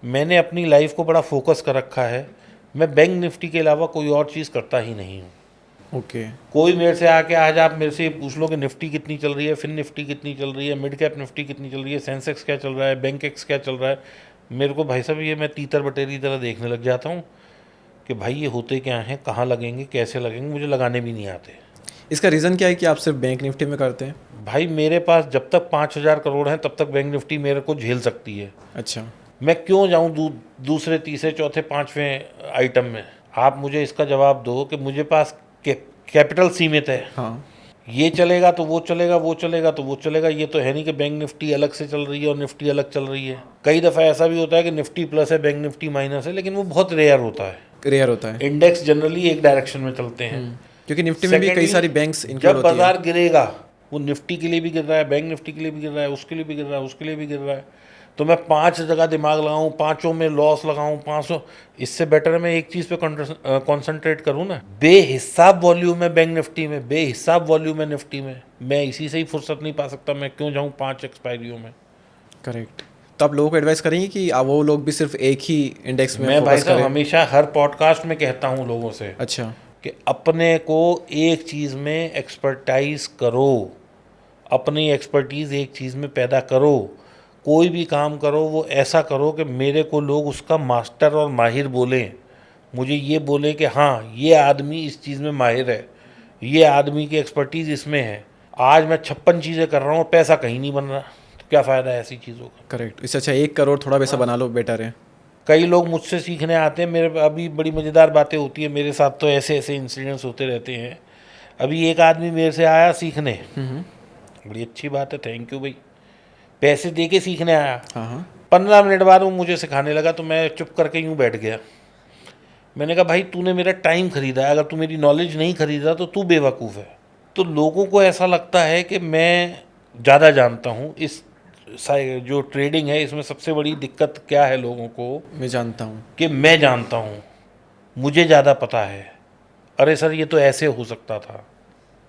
मैंने अपनी लाइफ को बड़ा फोकस कर रखा है। मैं बैंक निफ्टी के अलावा कोई और चीज़ करता ही नहीं हूँ। ओके। कोई मेरे से आके आज आप मेरे से ये पूछ लो कि निफ्टी कितनी चल रही है, फिन निफ्टी कितनी चल रही है, मिड कैप निफ्टी कितनी चल रही है, सेंसेक्स क्या चल रहा है, बैंक एक्स क्या चल रहा है, मेरे को भाई साहब ये मैं तीतर बटेरी तरह देखने लग जाता हूँ कि भाई ये होते क्या हैं, कहाँ लगेंगे, कैसे लगेंगे, मुझे लगाने भी नहीं आते। इसका रीज़न क्या है कि आप सिर्फ बैंक निफ्टी में करते हैं? भाई मेरे पास जब तक 5,000 करोड़ हैं तब तक बैंक निफ्टी मेरे को झेल सकती है। अच्छा। मैं क्यों जाऊं दूसरे, तीसरे, चौथे, पांचवें आइटम में? आप मुझे इसका जवाब दो कि मुझे पास कैपिटल सीमित है। हाँ। ये चलेगा तो वो चलेगा, वो चलेगा तो वो चलेगा। ये तो है नहीं कि बैंक निफ्टी अलग से चल रही है और निफ्टी अलग चल रही है। कई दफ़ा ऐसा भी होता है कि निफ्टी प्लस है, बैंक निफ्टी माइनस है, लेकिन वो बहुत रेयर होता है। रेयर होता है। इंडेक्स जनरली एक डायरेक्शन में चलते हैं। क्योंकि निफ्टी में भी कई Secondly, सारी बैंक्स इंक्लूड जब होती है। बाजार गिरेगा, वो निफ्टी के लिए भी गिर रहा है, बैंक निफ्टी के लिए भी गिर रहा है, उसके लिए भी गिर रहा है, उसके लिए भी गिर रहा है। तो मैं 5 जगह दिमाग लगाऊं, पांचों में लॉस लगाऊं, 500, इससे बेटर है मैं एक चीज़ पे कॉन्सेंट्रेट करूं ना। बेहिसाब वॉल्यूम है बैंक निफ्टी में, बेहिसाब वॉल्यूम है निफ्टी में। मैं इसी से ही फुर्सत नहीं पा सकता, मैं क्यों जाऊं 5 एक्सपायरियों में। करेक्ट। तो आप लोगों को एडवाइस करेंगे कि वो लोग भी सिर्फ एक ही इंडेक्स में मैं भाई फोकस साहब करें? हमेशा हर पॉडकास्ट में कहता हूं लोगों से अच्छा। कि अपने को एक चीज़ में एक्सपर्टाइज करो, अपनी एक्सपर्टीज़ एक चीज़ में पैदा करो। कोई भी काम करो वो ऐसा करो कि मेरे को लोग उसका मास्टर और माहिर बोलें। मुझे ये बोले कि हाँ ये आदमी इस चीज़ में माहिर है, ये आदमी की एक्सपर्टीज़ इसमें है। आज मैं 56 चीज़ें कर रहा हूँ, पैसा कहीं नहीं बन रहा, तो क्या फ़ायदा है ऐसी चीज़ों का? करेक्ट। इससे अच्छा 1 करोड़ थोड़ा पैसा बना लो, बेटर है। कई लोग मुझसे सीखने आते हैं, मेरे अभी बड़ी मज़ेदार बातें होती है मेरे साथ, तो ऐसे ऐसे इंसिडेंट्स होते रहते हैं। अभी एक आदमी मेरे से आया सीखने, बड़ी अच्छी बात है, थैंक यू भाई, पैसे दे के सीखने आया। हाँ हाँ। 15 मिनट बाद वो मुझे सिखाने लगा, तो मैं चुप करके यूँ बैठ गया। मैंने कहा भाई तूने मेरा टाइम खरीदा है, अगर तू मेरी नॉलेज नहीं खरीदा तो तू बेवकूफ़ है। तो लोगों को ऐसा लगता है कि मैं ज़्यादा जानता हूँ। इस जो ट्रेडिंग है इसमें सबसे बड़ी दिक्कत क्या है लोगों को, मैं जानता हूँ कि मैं जानता हूँ, मुझे ज़्यादा पता है, अरे सर ये तो ऐसे हो सकता था।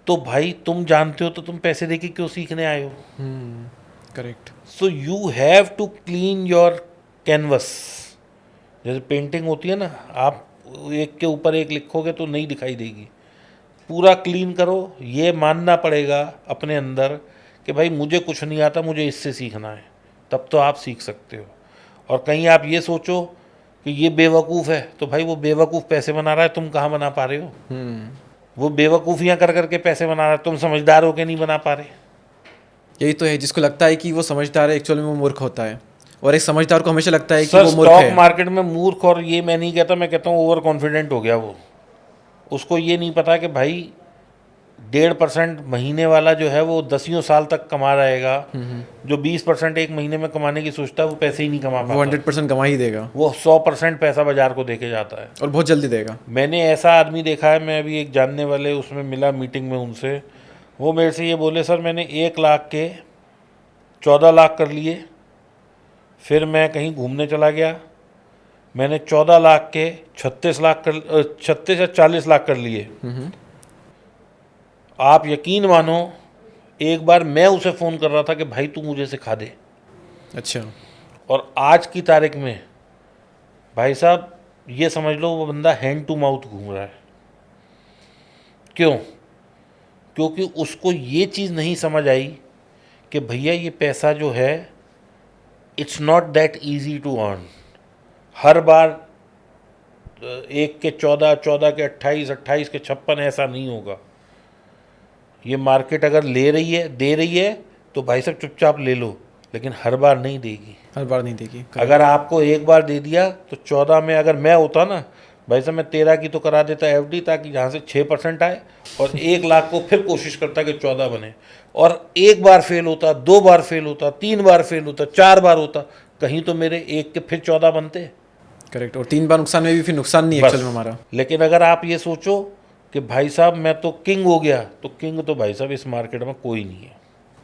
तो भाई तुम जानते हो तो तुम पैसे देके क्यों सीखने आए हो? Correct. So you have to clean your canvas. जैसे पेंटिंग होती है ना, आप एक के ऊपर एक लिखोगे तो नहीं दिखाई देगी। पूरा क्लीन करो, ये मानना पड़ेगा अपने अंदर कि भाई मुझे कुछ नहीं आता, मुझे इससे सीखना है, तब तो आप सीख सकते हो। और कहीं आप ये सोचो कि ये बेवकूफ़ है, तो भाई वो बेवकूफ़ पैसे बना रहा है, तुम कहाँ बना पा रहे हो? वो बेवकूफ़ियाँ कर करके पैसे बना रहा है, तुम समझदार हो के नहीं बना पा रहे। यही तो है, जिसको लगता है कि वो समझदार है, एक्चुअली में वो मूर्ख होता है। और एक समझदार को हमेशा लगता है कि सर वो मूर्ख स्टॉक है। मार्केट में मूर्ख, और ये मैं नहीं कहता, मैं कहता हूँ ओवर कॉन्फिडेंट हो गया वो। उसको ये नहीं पता कि भाई 1.5% महीने वाला जो है वो 10 साल तक कमा रहेगा। जो 20% एक महीने में कमाने की सोचता है वो पैसे ही नहीं कमा वो पाता। 100% कमा ही देगा, वो 100% पैसा बाजार को देके जाता है, और बहुत जल्दी देगा। मैंने ऐसा आदमी देखा है। मैं अभी एक जानने वाले उसमें मिला मीटिंग में उनसे, वो मेरे से ये बोले सर मैंने 1 लाख के 14 लाख कर लिए, फिर मैं कहीं घूमने चला गया, मैंने 14 लाख के 36 लाख कर 36 या 40 लाख कर लिए। आप यकीन मानो एक बार मैं उसे फ़ोन कर रहा था कि भाई तू मुझे सिखा दे। अच्छा। और आज की तारीख में भाई साहब ये समझ लो वो बंदा हैंड टू माउथ घूम रहा है। क्यों? क्योंकि उसको ये चीज़ नहीं समझ आई कि भैया ये पैसा जो है it's not that easy to earn. हर बार 1 के 14, 14 के 28, 28 के 56 ऐसा नहीं होगा। ये मार्केट अगर ले रही है, दे रही है, तो भाई साहब चुपचाप ले लो, लेकिन हर बार नहीं देगी। हर बार नहीं देगी। अगर आपको एक बार दे दिया तो 14 में अगर मैं होता ना भाई साहब, मैं 13 की तो करा देता एफडी, ताकि जहाँ से 6% आए, और 1 लाख को फिर कोशिश करता कि 14 बने। और एक बार फेल होता, 2 बार फेल होता, 3 बार फेल होता, 4 बार होता, कहीं तो मेरे 1 के फिर 14 बनते। करेक्ट। और 3 बार नुकसान में भी फिर नुकसान नहीं है बस। एक्चुअल में हमारा। लेकिन अगर आप ये सोचो कि भाई साहब मैं तो किंग हो गया, तो किंग तो भाई साहब इस मार्केट में कोई नहीं है।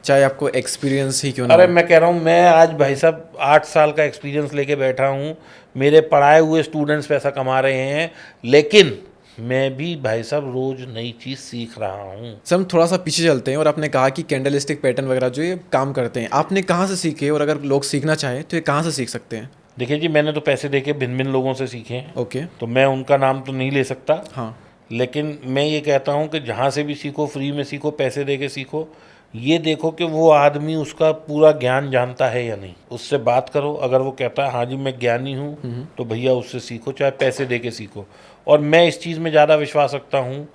चाहे आपको एक्सपीरियंस ही क्यों ना अरे हो। मैं कह रहा हूँ, मैं आज भाई साहब 8 साल का एक्सपीरियंस लेके बैठा हूँ, मेरे पढ़ाए हुए स्टूडेंट्स पैसा कमा रहे हैं, लेकिन मैं भी भाई साहब रोज नई चीज़ सीख रहा हूँ। सर हम थोड़ा सा पीछे चलते हैं और आपने कहा कि कैंडल स्टिक पैटर्न वगैरह जो ये काम करते हैं, आपने कहाँ से सीखे और अगर लोग सीखना चाहें तो ये कहाँ से सीख सकते हैं? देखिए जी, मैंने तो पैसे देके भिन्न भिन्न लोगों से सीखे हैं, ओके। तो मैं उनका नाम तो नहीं ले सकता। हाँ। लेकिन मैं ये कहता हूँ कि जहाँ से भी सीखो, फ्री में सीखो, पैसे दे के सीखो, ये देखो कि वो आदमी उसका पूरा ज्ञान जानता है या नहीं। उससे बात करो, अगर वो कहता है हाँ जी मैं ज्ञानी हूँ, तो भैया उससे सीखो, चाहे पैसे दे के सीखो। और मैं इस चीज़ में ज़्यादा विश्वास रखता हूँ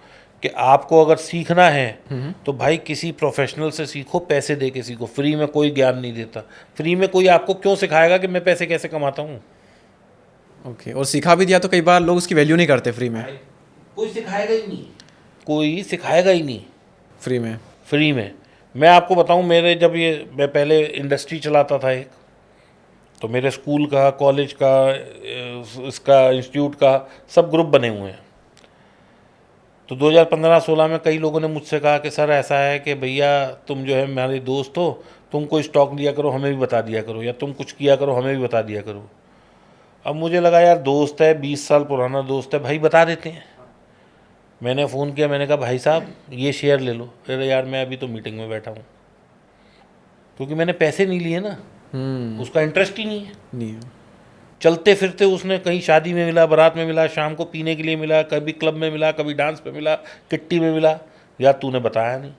कि आपको अगर सीखना है तो भाई किसी प्रोफेशनल से सीखो, पैसे दे के सीखो। फ्री में कोई ज्ञान नहीं देता। फ्री में कोई आपको क्यों सिखाएगा कि मैं पैसे कैसे कमाता हूँ? ओके। और सिखा भी दिया तो कई बार लोग उसकी वैल्यू नहीं करते फ्री में। कोई सिखाएगा ही नहीं, कोई सिखाएगा ही नहीं फ्री में। फ्री में। मैं आपको बताऊं, मैं पहले इंडस्ट्री चलाता था एक, तो मेरे स्कूल का, कॉलेज का, इसका इंस्टीट्यूट का सब ग्रुप बने हुए हैं। तो 2015-16 में कई लोगों ने मुझसे कहा कि सर ऐसा है कि भैया तुम जो है हमारे दोस्त हो, तुम कोई स्टॉक लिया करो, हमें भी बता दिया करो, या तुम कुछ किया करो, हमें भी बता दिया करो। अब मुझे लगा यार दोस्त है, 20 साल पुराना दोस्त है, भाई बता देते हैं। मैंने फ़ोन किया, मैंने कहा भाई साहब ये शेयर ले लो। अरे यार मैं अभी तो मीटिंग में बैठा हूँ, क्योंकि मैंने पैसे नहीं लिए ना, उसका इंटरेस्ट ही नहीं है। नहीं है। चलते फिरते उसने कहीं शादी में मिला, बारात में मिला, शाम को पीने के लिए मिला, कभी क्लब में मिला, कभी डांस पे मिला, किट्टी में मिला। यार तूने बताया नहीं।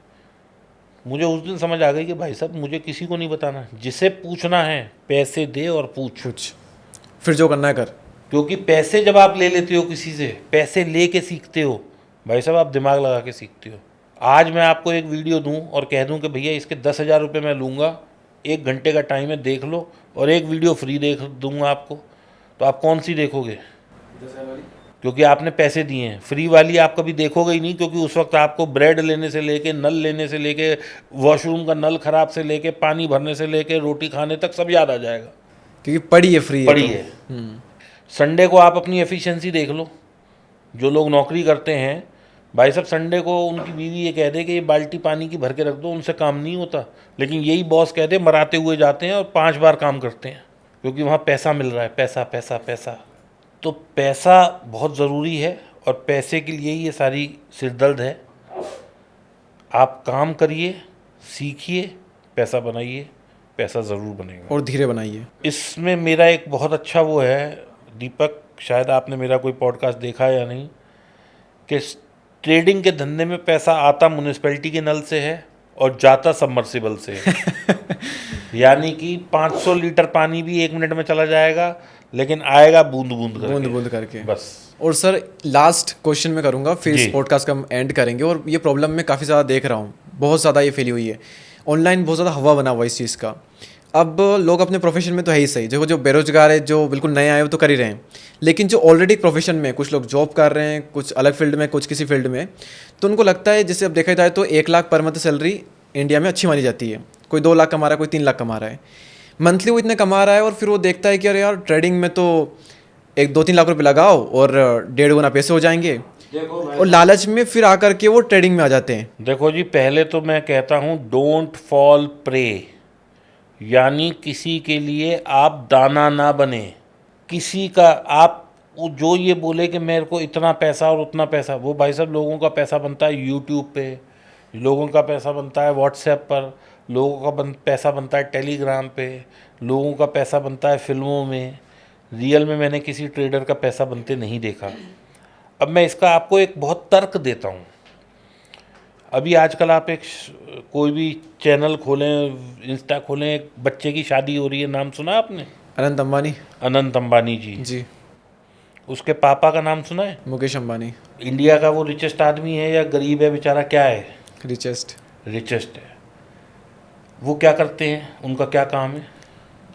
मुझे उस दिन समझ आ गई कि भाई साहब मुझे किसी को नहीं बताना, जिसे पूछना है पैसे दे और पूछ। कुछ फिर जो करना है कर। क्योंकि पैसे जब आप ले लेते हो किसी से, पैसे ले के सीखते हो भाई साहब, आप दिमाग लगा के सीखते हो। आज मैं आपको एक वीडियो दूं और कह दूं कि भैया इसके 10,000 रुपये मैं लूँगा, 1 घंटे का टाइम है, देख लो, और एक वीडियो फ्री देख दूंगा आपको, तो आप कौन सी देखोगे? क्योंकि आपने पैसे दिए हैं। फ्री वाली आप कभी देखोगे ही नहीं, क्योंकि उस वक्त आपको ब्रेड लेने से लेके, नल लेने से लेके, वॉशरूम का नल ख़राब से लेके, पानी भरने से लेके, रोटी खाने तक सब याद आ जाएगा, क्योंकि पड़ी है फ्री पड़ी है। संडे को आप अपनी एफिशिएंसी देख लो। जो लोग नौकरी करते हैं भाई साहब, संडे को उनकी बीवी ये कह दे कि ये बाल्टी पानी की भर के रख दो, उनसे काम नहीं होता। लेकिन यही बॉस कह दे, मराते हुए जाते हैं और 5 बार काम करते हैं, क्योंकि वहाँ पैसा मिल रहा है। पैसा पैसा पैसा। तो पैसा बहुत ज़रूरी है, और पैसे के लिए ही ये सारी सिरदर्द है। आप काम करिए, सीखिए, पैसा बनाइए, पैसा ज़रूर बनेगा। और धीरे बनाइए। इसमें मेरा एक बहुत अच्छा वो है दीपक, शायद आपने मेरा कोई पॉडकास्ट देखा है या नहीं, कि ट्रेडिंग के धंधे में पैसा आता म्युनिसिपैलिटी के नल से है और जाता सबमर्सिबल से है। यानी कि 500 लीटर पानी भी 1 मिनट में चला जाएगा, लेकिन आएगा बूंद बूंद करके बस। और सर लास्ट क्वेश्चन मैं करूँगा, फिर जी। इस पॉडकास्ट का हम एंड करेंगे। और ये प्रॉब्लम मैं काफ़ी ज़्यादा देख रहा हूँ, बहुत ज़्यादा ये फैली हुई है ऑनलाइन, बहुत ज़्यादा हवा बना हुआ इस चीज़ का। अब लोग अपने प्रोफेशन में तो है ही सही, जो बेरोजगार है, जो बिल्कुल नए आए वो तो कर ही रहे हैं, लेकिन जो ऑलरेडी प्रोफेशन में, कुछ लोग जॉब कर रहे हैं, कुछ अलग फील्ड में, कुछ किसी फील्ड में, तो उनको लगता है, जैसे अब देखा जाए तो 1 lakh per month salary India में अच्छी मानी जाती है। कोई 2 लाख कमा रहा है, कोई 3 लाख कमा रहा है मंथली, वो इतने कमा रहा है, और फिर वो देखता है कि अरे यार ट्रेडिंग में तो 1-2-3 लाख रुपये लगाओ और 1.5 गुना पैसे हो जाएंगे, और लालच में फिर आकर के वो ट्रेडिंग में आ जाते हैं। देखो जी, पहले तो मैं कहता हूँ डोंट फॉल प्रे, यानी किसी के लिए आप दाना ना बने। किसी का आप जो ये बोले कि मेरे को इतना पैसा और उतना पैसा, वो भाई साहब लोगों का पैसा बनता है यूट्यूब पे, लोगों का पैसा बनता है व्हाट्सएप पर, लोगों का पैसा बनता है टेलीग्राम पे, लोगों का पैसा बनता है फिल्मों में। रियल में मैंने किसी ट्रेडर का पैसा बनते नहीं देखा। अब मैं इसका आपको एक बहुत तर्क देता हूँ। अभी आजकल आप कोई भी चैनल खोलें, इंस्टा खोलें, एक बच्चे की शादी हो रही है, नाम सुना आपने? अनंत अंबानी। अनंत अंबानी जी। जी। उसके पापा का नाम सुना है? मुकेश अंबानी। इंडिया का वो रिचेस्ट आदमी है या गरीब है बेचारा, क्या है? रिचेस्ट है। वो क्या करते हैं, उनका क्या काम है?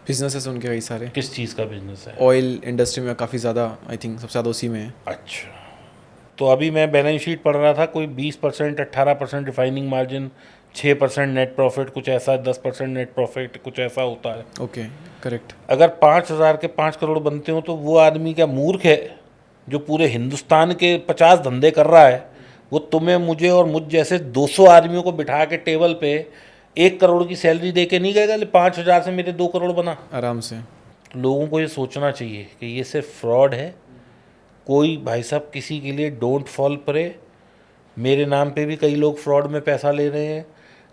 बिजनेसेस उनके कई सारे। किस चीज़ का बिजनेस है? ऑयल इंडस्ट्री में काफ़ी ज़्यादा, आई थिंक सबसे ज़्यादा उसी में है। अच्छा, तो अभी मैं बैलेंस शीट पढ़ रहा था, कोई 20%, 18% रिफाइनिंग मार्जिन, 6% नेट प्रॉफिट, कुछ ऐसा 10% नेट प्रॉफिट, कुछ ऐसा होता है। Okay, correct. अगर 5,000 के 5 करोड़ बनते हो तो वो आदमी क्या मूर्ख है जो पूरे हिंदुस्तान के 50 धंधे कर रहा है? वो तुम्हें, मुझे और मुझ जैसे 200 आदमियों को बिठा के टेबल पे 1 करोड़ की सैलरी दे के नहीं गएगा, 5,000 से मेरे 2 करोड़ बना। आराम से। लोगों को ये सोचना चाहिए कि ये सिर्फ फ्रॉड है। कोई भाई साहब किसी के लिए डोंट फॉल परे। मेरे नाम पे भी कई लोग फ्रॉड में पैसा ले रहे हैं।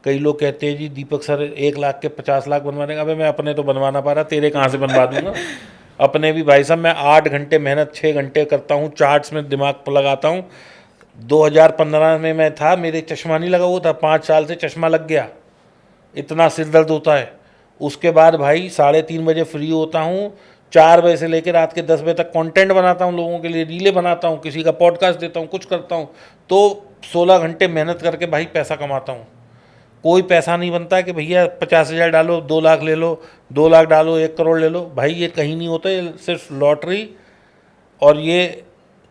कई लोग कहते हैं जी दीपक सर 1 लाख के 50 लाख बनवा देंगे। अबे मैं अपने तो बनवा ना पा रहा, तेरे कहाँ से बनवा दूंगा? अपने भी भाई साहब मैं 8 घंटे मेहनत, 6 घंटे करता हूँ, चार्ट्स में दिमाग लगाता हूँ। 2015 में मैं था, मेरे चश्मा नहीं लगा हुआ था, 5 साल से चश्मा लग गया, इतना सिर दर्द होता है। उसके बाद भाई 3:30 बजे फ्री होता हूँ, 4 बजे से लेकर रात के 10 बजे तक कंटेंट बनाता हूँ, लोगों के लिए रीलें बनाता हूँ, किसी का पॉडकास्ट देता हूँ, कुछ करता हूँ। तो 16 घंटे मेहनत करके भाई पैसा कमाता हूँ। कोई पैसा नहीं बनता है कि भैया 50,000 डालो 2 लाख ले लो, 2 लाख डालो 1 करोड़ ले लो। भाई ये कहीं नहीं होता, ये सिर्फ लॉटरी और ये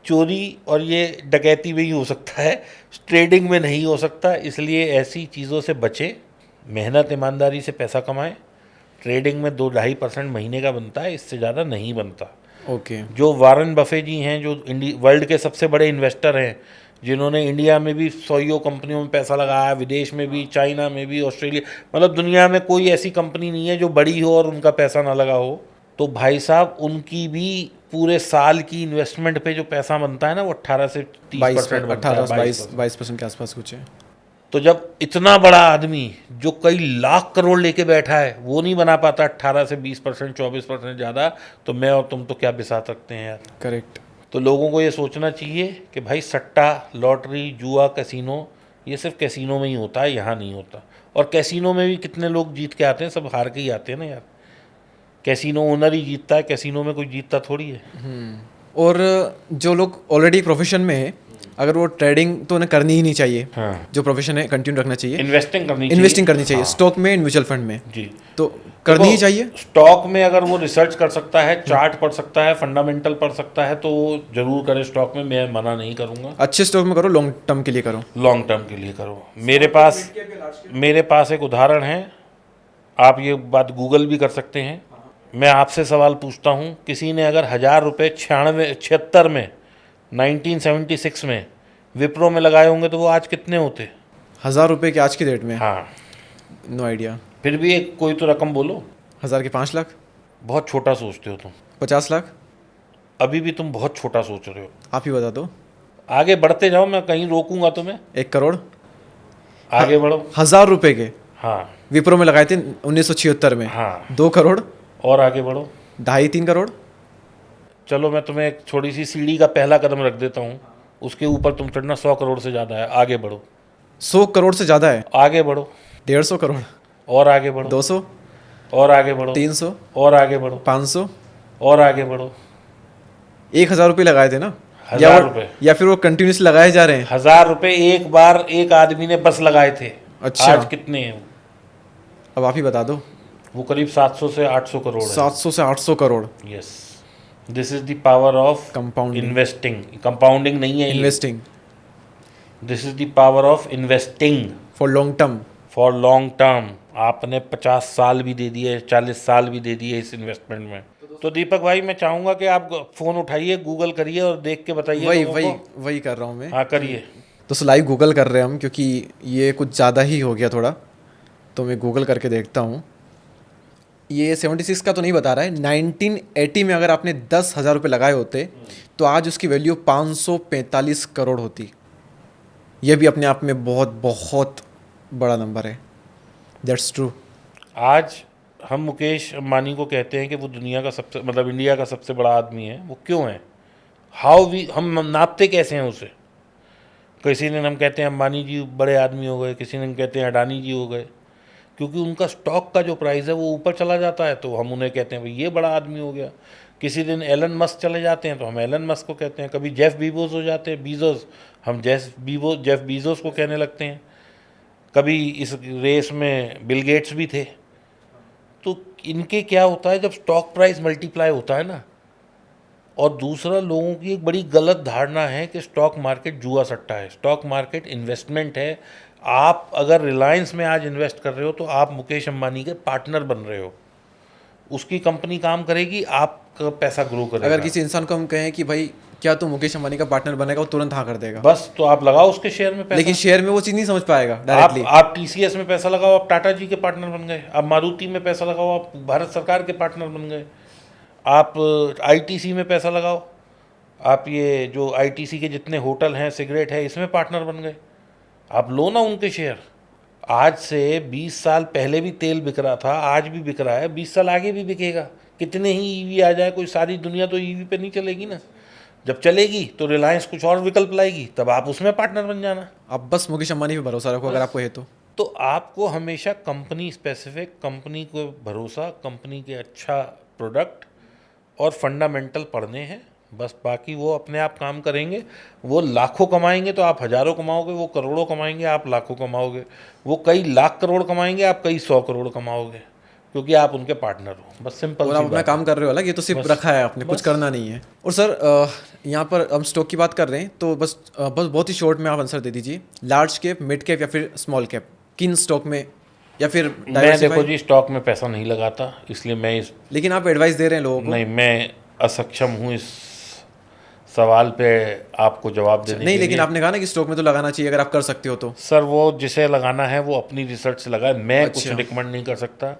चोरी और ये डकैती में ही हो सकता है, ट्रेडिंग में नहीं हो सकता। इसलिए ऐसी चीज़ों से बचें, मेहनत ईमानदारी से पैसा कमाएं। ट्रेडिंग में 2-2.5% महीने का बनता है, इससे ज़्यादा नहीं बनता। ओके। जो वारन बफे जी हैं, जो वर्ल्ड के सबसे बड़े इन्वेस्टर हैं, जिन्होंने इंडिया में भी 100 कंपनियों में पैसा लगाया, विदेश में भी, चाइना में भी, ऑस्ट्रेलिया, मतलब दुनिया में कोई ऐसी कंपनी नहीं है जो बड़ी हो और उनका पैसा ना लगा हो। तो भाई साहब उनकी भी पूरे साल की इन्वेस्टमेंट पे जो पैसा बनता है ना, वो 18 से 30% बनता है, 22% के आसपास कुछ है। तो जब इतना बड़ा आदमी जो कई लाख करोड़ लेके बैठा है वो नहीं बना पाता 18 से 20%, 24% ज़्यादा, तो मैं और तुम तो क्या बिसा सकते हैं यार? करेक्ट। तो लोगों को ये सोचना चाहिए कि भाई सट्टा, लॉटरी, जुआ, कैसीनो, ये सिर्फ कैसीनो में ही होता है, यहाँ नहीं होता। और कैसीनो में भी कितने लोग जीत के आते हैं? सब हार के ही आते हैं ना यार। कैसीनो ओनर ही जीतता है, कैसीनो में कोई जीतता थोड़ी है। और जो लोग ऑलरेडी प्रोफेशन में है, अगर वो ट्रेडिंग तो उन्हें करनी ही नहीं चाहिए। हाँ, जो प्रोफेशन है कंटिन्यू रखना चाहिए, इन्वेस्टिंग करनी चाहिए। इन्वेस्टिंग करनी चाहिए, हाँ, स्टॉक में, म्यूचुअल फंड में, जी तो करनी ही देखो, चाहिए। स्टॉक में अगर वो रिसर्च कर सकता है, चार्ट पढ़ सकता है, फंडामेंटल पढ़ सकता है, तो जरूर करे स्टॉक में, मैं मना नहीं करूँगा। अच्छे स्टॉक में करो, लॉन्ग टर्म के लिए करो। लॉन्ग टर्म के लिए करो। मेरे पास एक उदाहरण है, आप ये बात गूगल भी कर सकते हैं। मैं आपसे सवाल पूछता हूँ, किसी ने अगर 1,000 रुपये 76 में 1976 में विप्रो में लगाए होंगे तो वो आज कितने होते? 1,000 रुपये के आज की डेट में? हाँ, नो आइडिया। फिर भी एक कोई तो रकम बोलो। 1,000 के 5 लाख? बहुत छोटा सोचते हो तुम। 50 लाख? अभी भी तुम बहुत छोटा सोच रहे हो। आप ही बता दो। आगे बढ़ते जाओ, मैं कहीं रोकूंगा तुम्हें। 1 करोड़? आगे बढ़ो। 1,000 रुपये के हाँ विप्रो में लगाए थे 1976 में। हाँ, 2 करोड़? और आगे बढ़ो। 2.5-3 करोड़? चलो मैं तुम्हें एक छोटी सी सीढ़ी का पहला कदम रख देता हूँ, उसके ऊपर तुम चढ़ना 100 करोड़ से ज़्यादा है। आगे बढ़ो। 100 करोड़ से ज़्यादा है? आगे बढ़ो। 150 करोड़? और आगे बढ़ो। 200? और आगे बढ़ो। 300? और आगे बढ़ो। 500? और आगे बढ़ो। 1,000 रुपये लगाए थे ना? 1,000 रुपये? या फिर वो कंटिन्यूसली लगाए जा रहे हैं? 1,000 रुपये एक बार एक आदमी ने बस लगाए थे। अच्छा। आज कितने हैं? अब आप ही बता दो। वो करीब 700 से 800 करोड़ है। 700 से 800 crore? Yes, this is the power of compounding. Investing. Compounding नहीं है, investing this is the power of investing for long term. For long term. आपने 50 साल भी दे दिए, 40 साल भी दे दिए इस इन्वेस्टमेंट में। तो दीपक भाई मैं चाहूंगा कि आप फ़ोन उठाइए, गूगल करिए और देख के बताइए। वही कर रहा हूँ मैं। हाँ करिए। तो लाइव गूगल कर रहे हैं हम, क्योंकि ये कुछ ज़्यादा ही हो गया थोड़ा, तो मैं गूगल करके देखता हूँ। ये 76 का तो नहीं बता रहा है। 1980 में अगर आपने 10,000 रुपये लगाए होते तो आज उसकी वैल्यू 545 करोड़ होती। यह भी अपने आप में बहुत बहुत बड़ा नंबर है। That's true. आज हम मुकेश अंबानी को कहते हैं कि वो दुनिया का सबसे, मतलब इंडिया का सबसे बड़ा आदमी है। वो क्यों है? हम नापते कैसे हैं उसे? किसी दिन हम कहते हैं अंबानी जी बड़े आदमी हो गए, किसी दिन कहते हैं अडानी जी हो गए, क्योंकि उनका स्टॉक का जो प्राइस है वो ऊपर चला जाता है तो हम उन्हें कहते हैं भाई ये बड़ा आदमी हो गया। किसी दिन एलन मस्क चले जाते हैं तो हम एलन मस्क को कहते हैं। कभी जेफ बीजोस हो जाते हैं, बीजोस, हम जेफ बीजोस को कहने लगते हैं। कभी इस रेस में बिल गेट्स भी थे। तो इनके क्या होता है, जब स्टॉक प्राइस मल्टीप्लाई होता है ना, और दूसरा, लोगों की एक बड़ी गलत धारणा है कि स्टॉक मार्केट जुआ सट्टा है। स्टॉक मार्केट इन्वेस्टमेंट है। आप अगर रिलायंस में आज इन्वेस्ट कर रहे हो तो आप मुकेश अंबानी के पार्टनर बन रहे हो। उसकी कंपनी काम करेगी, आपका पैसा ग्रो करेगा। अगर किसी इंसान को हम कहें कि भाई क्या तू मुकेश अंबानी का पार्टनर बनेगा, वो तुरंत हाँ कर देगा। बस तो आप लगाओ उसके शेयर में पैसा। लेकिन शेयर में वो चीज़ नहीं समझ पाएगा आप डायरेक्टली। आप टीसीएस में पैसा लगाओ, आप टाटा जी के पार्टनर बन गए। आप मारुति में पैसा लगाओ, आप भारत सरकार के पार्टनर बन गए। आप आईटीसी में पैसा लगाओ, आप ये जो आईटीसी के जितने होटल हैं, सिगरेट है, इसमें पार्टनर बन गए। आप लो ना उनके शेयर। आज से 20 साल पहले भी तेल बिक रहा था, आज भी बिक रहा है, 20 साल आगे भी बिकेगा। कितने ही ईवी आ जाए, कोई सारी दुनिया तो ईवी पे नहीं चलेगी ना। जब चलेगी तो रिलायंस कुछ और विकल्प लाएगी, तब आप उसमें पार्टनर बन जाना। आप बस मुकेश अंबानी पे भरोसा रखो अगर आपको है तो आपको हमेशा कंपनी स्पेसिफिक, कंपनी को भरोसा, कंपनी के अच्छा प्रोडक्ट और फंडामेंटल पढ़ने हैं बस। बाकी वो अपने आप काम करेंगे। वो लाखों कमाएंगे तो आप हज़ारों कमाओगे, वो करोड़ों कमाएंगे आप लाखों कमाओगे, वो कई लाख करोड़ कमाएंगे आप कई 100 करोड़ कमाओगे, क्योंकि आप उनके पार्टनर हो। बस सिंपल और आप अपना काम कर रहे हो अलग, ये तो सिर्फ रखा है आपने, कुछ करना नहीं है। और सर यहाँ पर हम स्टॉक की बात कर रहे हैं तो बस बहुत ही शॉर्ट में आप आंसर दे दीजिए। लार्ज कैप, मिड कैप या फिर स्मॉल कैप, किन स्टॉक में, या फिर मैं देखो जी स्टॉक में पैसा नहीं लगाता, इसलिए मैं इस लेकिन आप एडवाइस दे रहे हैं लोगों को। नहीं, मैं असक्षम हूँ इस सवाल पे आपको जवाब देने नहीं, के लेकिन लिए। आपने कहा ना कि स्टॉक में तो लगाना चाहिए अगर आप कर सकते हो तो। सर वो जिसे लगाना है वो अपनी रिसर्च से लगाए, मैं कुछ अच्छा। रिकमेंड नहीं कर सकता।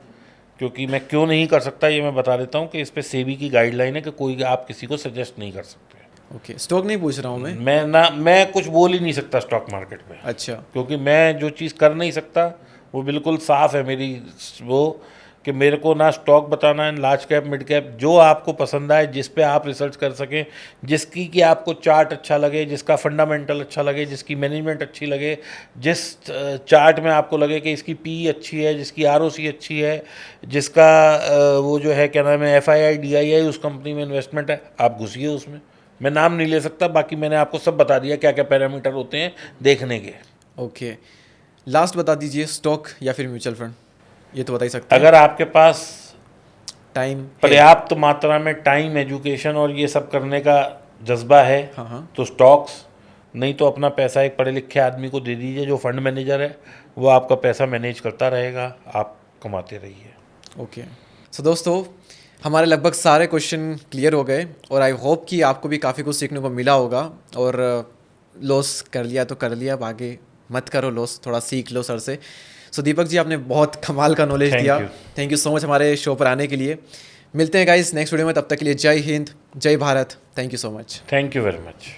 क्योंकि मैं क्यों नहीं कर सकता ये मैं बता देता हूँ कि इस पे सेबी की गाइडलाइन है कि कोई आप किसी को सजेस्ट नहीं कर सकते। ओके, स्टॉक नहीं पूछ रहा हूँ मैं। मैं कुछ बोल ही नहीं सकता स्टॉक मार्केट पे, अच्छा, क्योंकि मैं जो चीज़ कर नहीं सकता वो बिल्कुल साफ है मेरी, वो कि मेरे को ना स्टॉक बताना है, लार्ज कैप, मिड कैप, जो आपको पसंद आए, जिस पे आप रिसर्च कर सकें, जिसकी कि आपको चार्ट अच्छा लगे, जिसका फंडामेंटल अच्छा लगे, जिसकी मैनेजमेंट अच्छी लगे, जिस चार्ट में आपको लगे कि इसकी पी अच्छी है, जिसकी आरओसी अच्छी है, जिसका वो जो है क्या नाम है एफआईआई डीआईआई उस कंपनी में इन्वेस्टमेंट है, आप घुसिए उसमें। मैं नाम नहीं ले सकता, बाकी मैंने आपको सब बता दिया क्या क्या पैरामीटर होते हैं देखने के। ओके, लास्ट बता दीजिए, स्टॉक या फिर म्यूचुअल फंड, ये तो बता ही सकते हैं। अगर आपके पास टाइम पर्याप्त मात्रा में टाइम, एजुकेशन और ये सब करने का जज्बा है, हाँ हाँ, तो स्टॉक्स, नहीं तो अपना पैसा एक पढ़े लिखे आदमी को दे दीजिए जो फंड मैनेजर है, वो आपका पैसा मैनेज करता रहेगा, आप कमाते रहिए। ओके। सो दोस्तों, हमारे लगभग सारे क्वेश्चन क्लियर हो गए और आई होप कि आपको भी काफ़ी कुछ सीखने को मिला होगा। और लॉस कर लिया तो कर लिया, अब आगे मत करो लॉस, थोड़ा सीख लो सर से। सो दीपक जी, आपने बहुत कमाल का नॉलेज Thank दिया। you. Thank you so much हमारे शो पर आने के लिए। मिलते हैं गाइस नेक्स्ट वीडियो में, तब तक के लिए जय हिंद, जय Bharat, thank you so much. Thank you very much.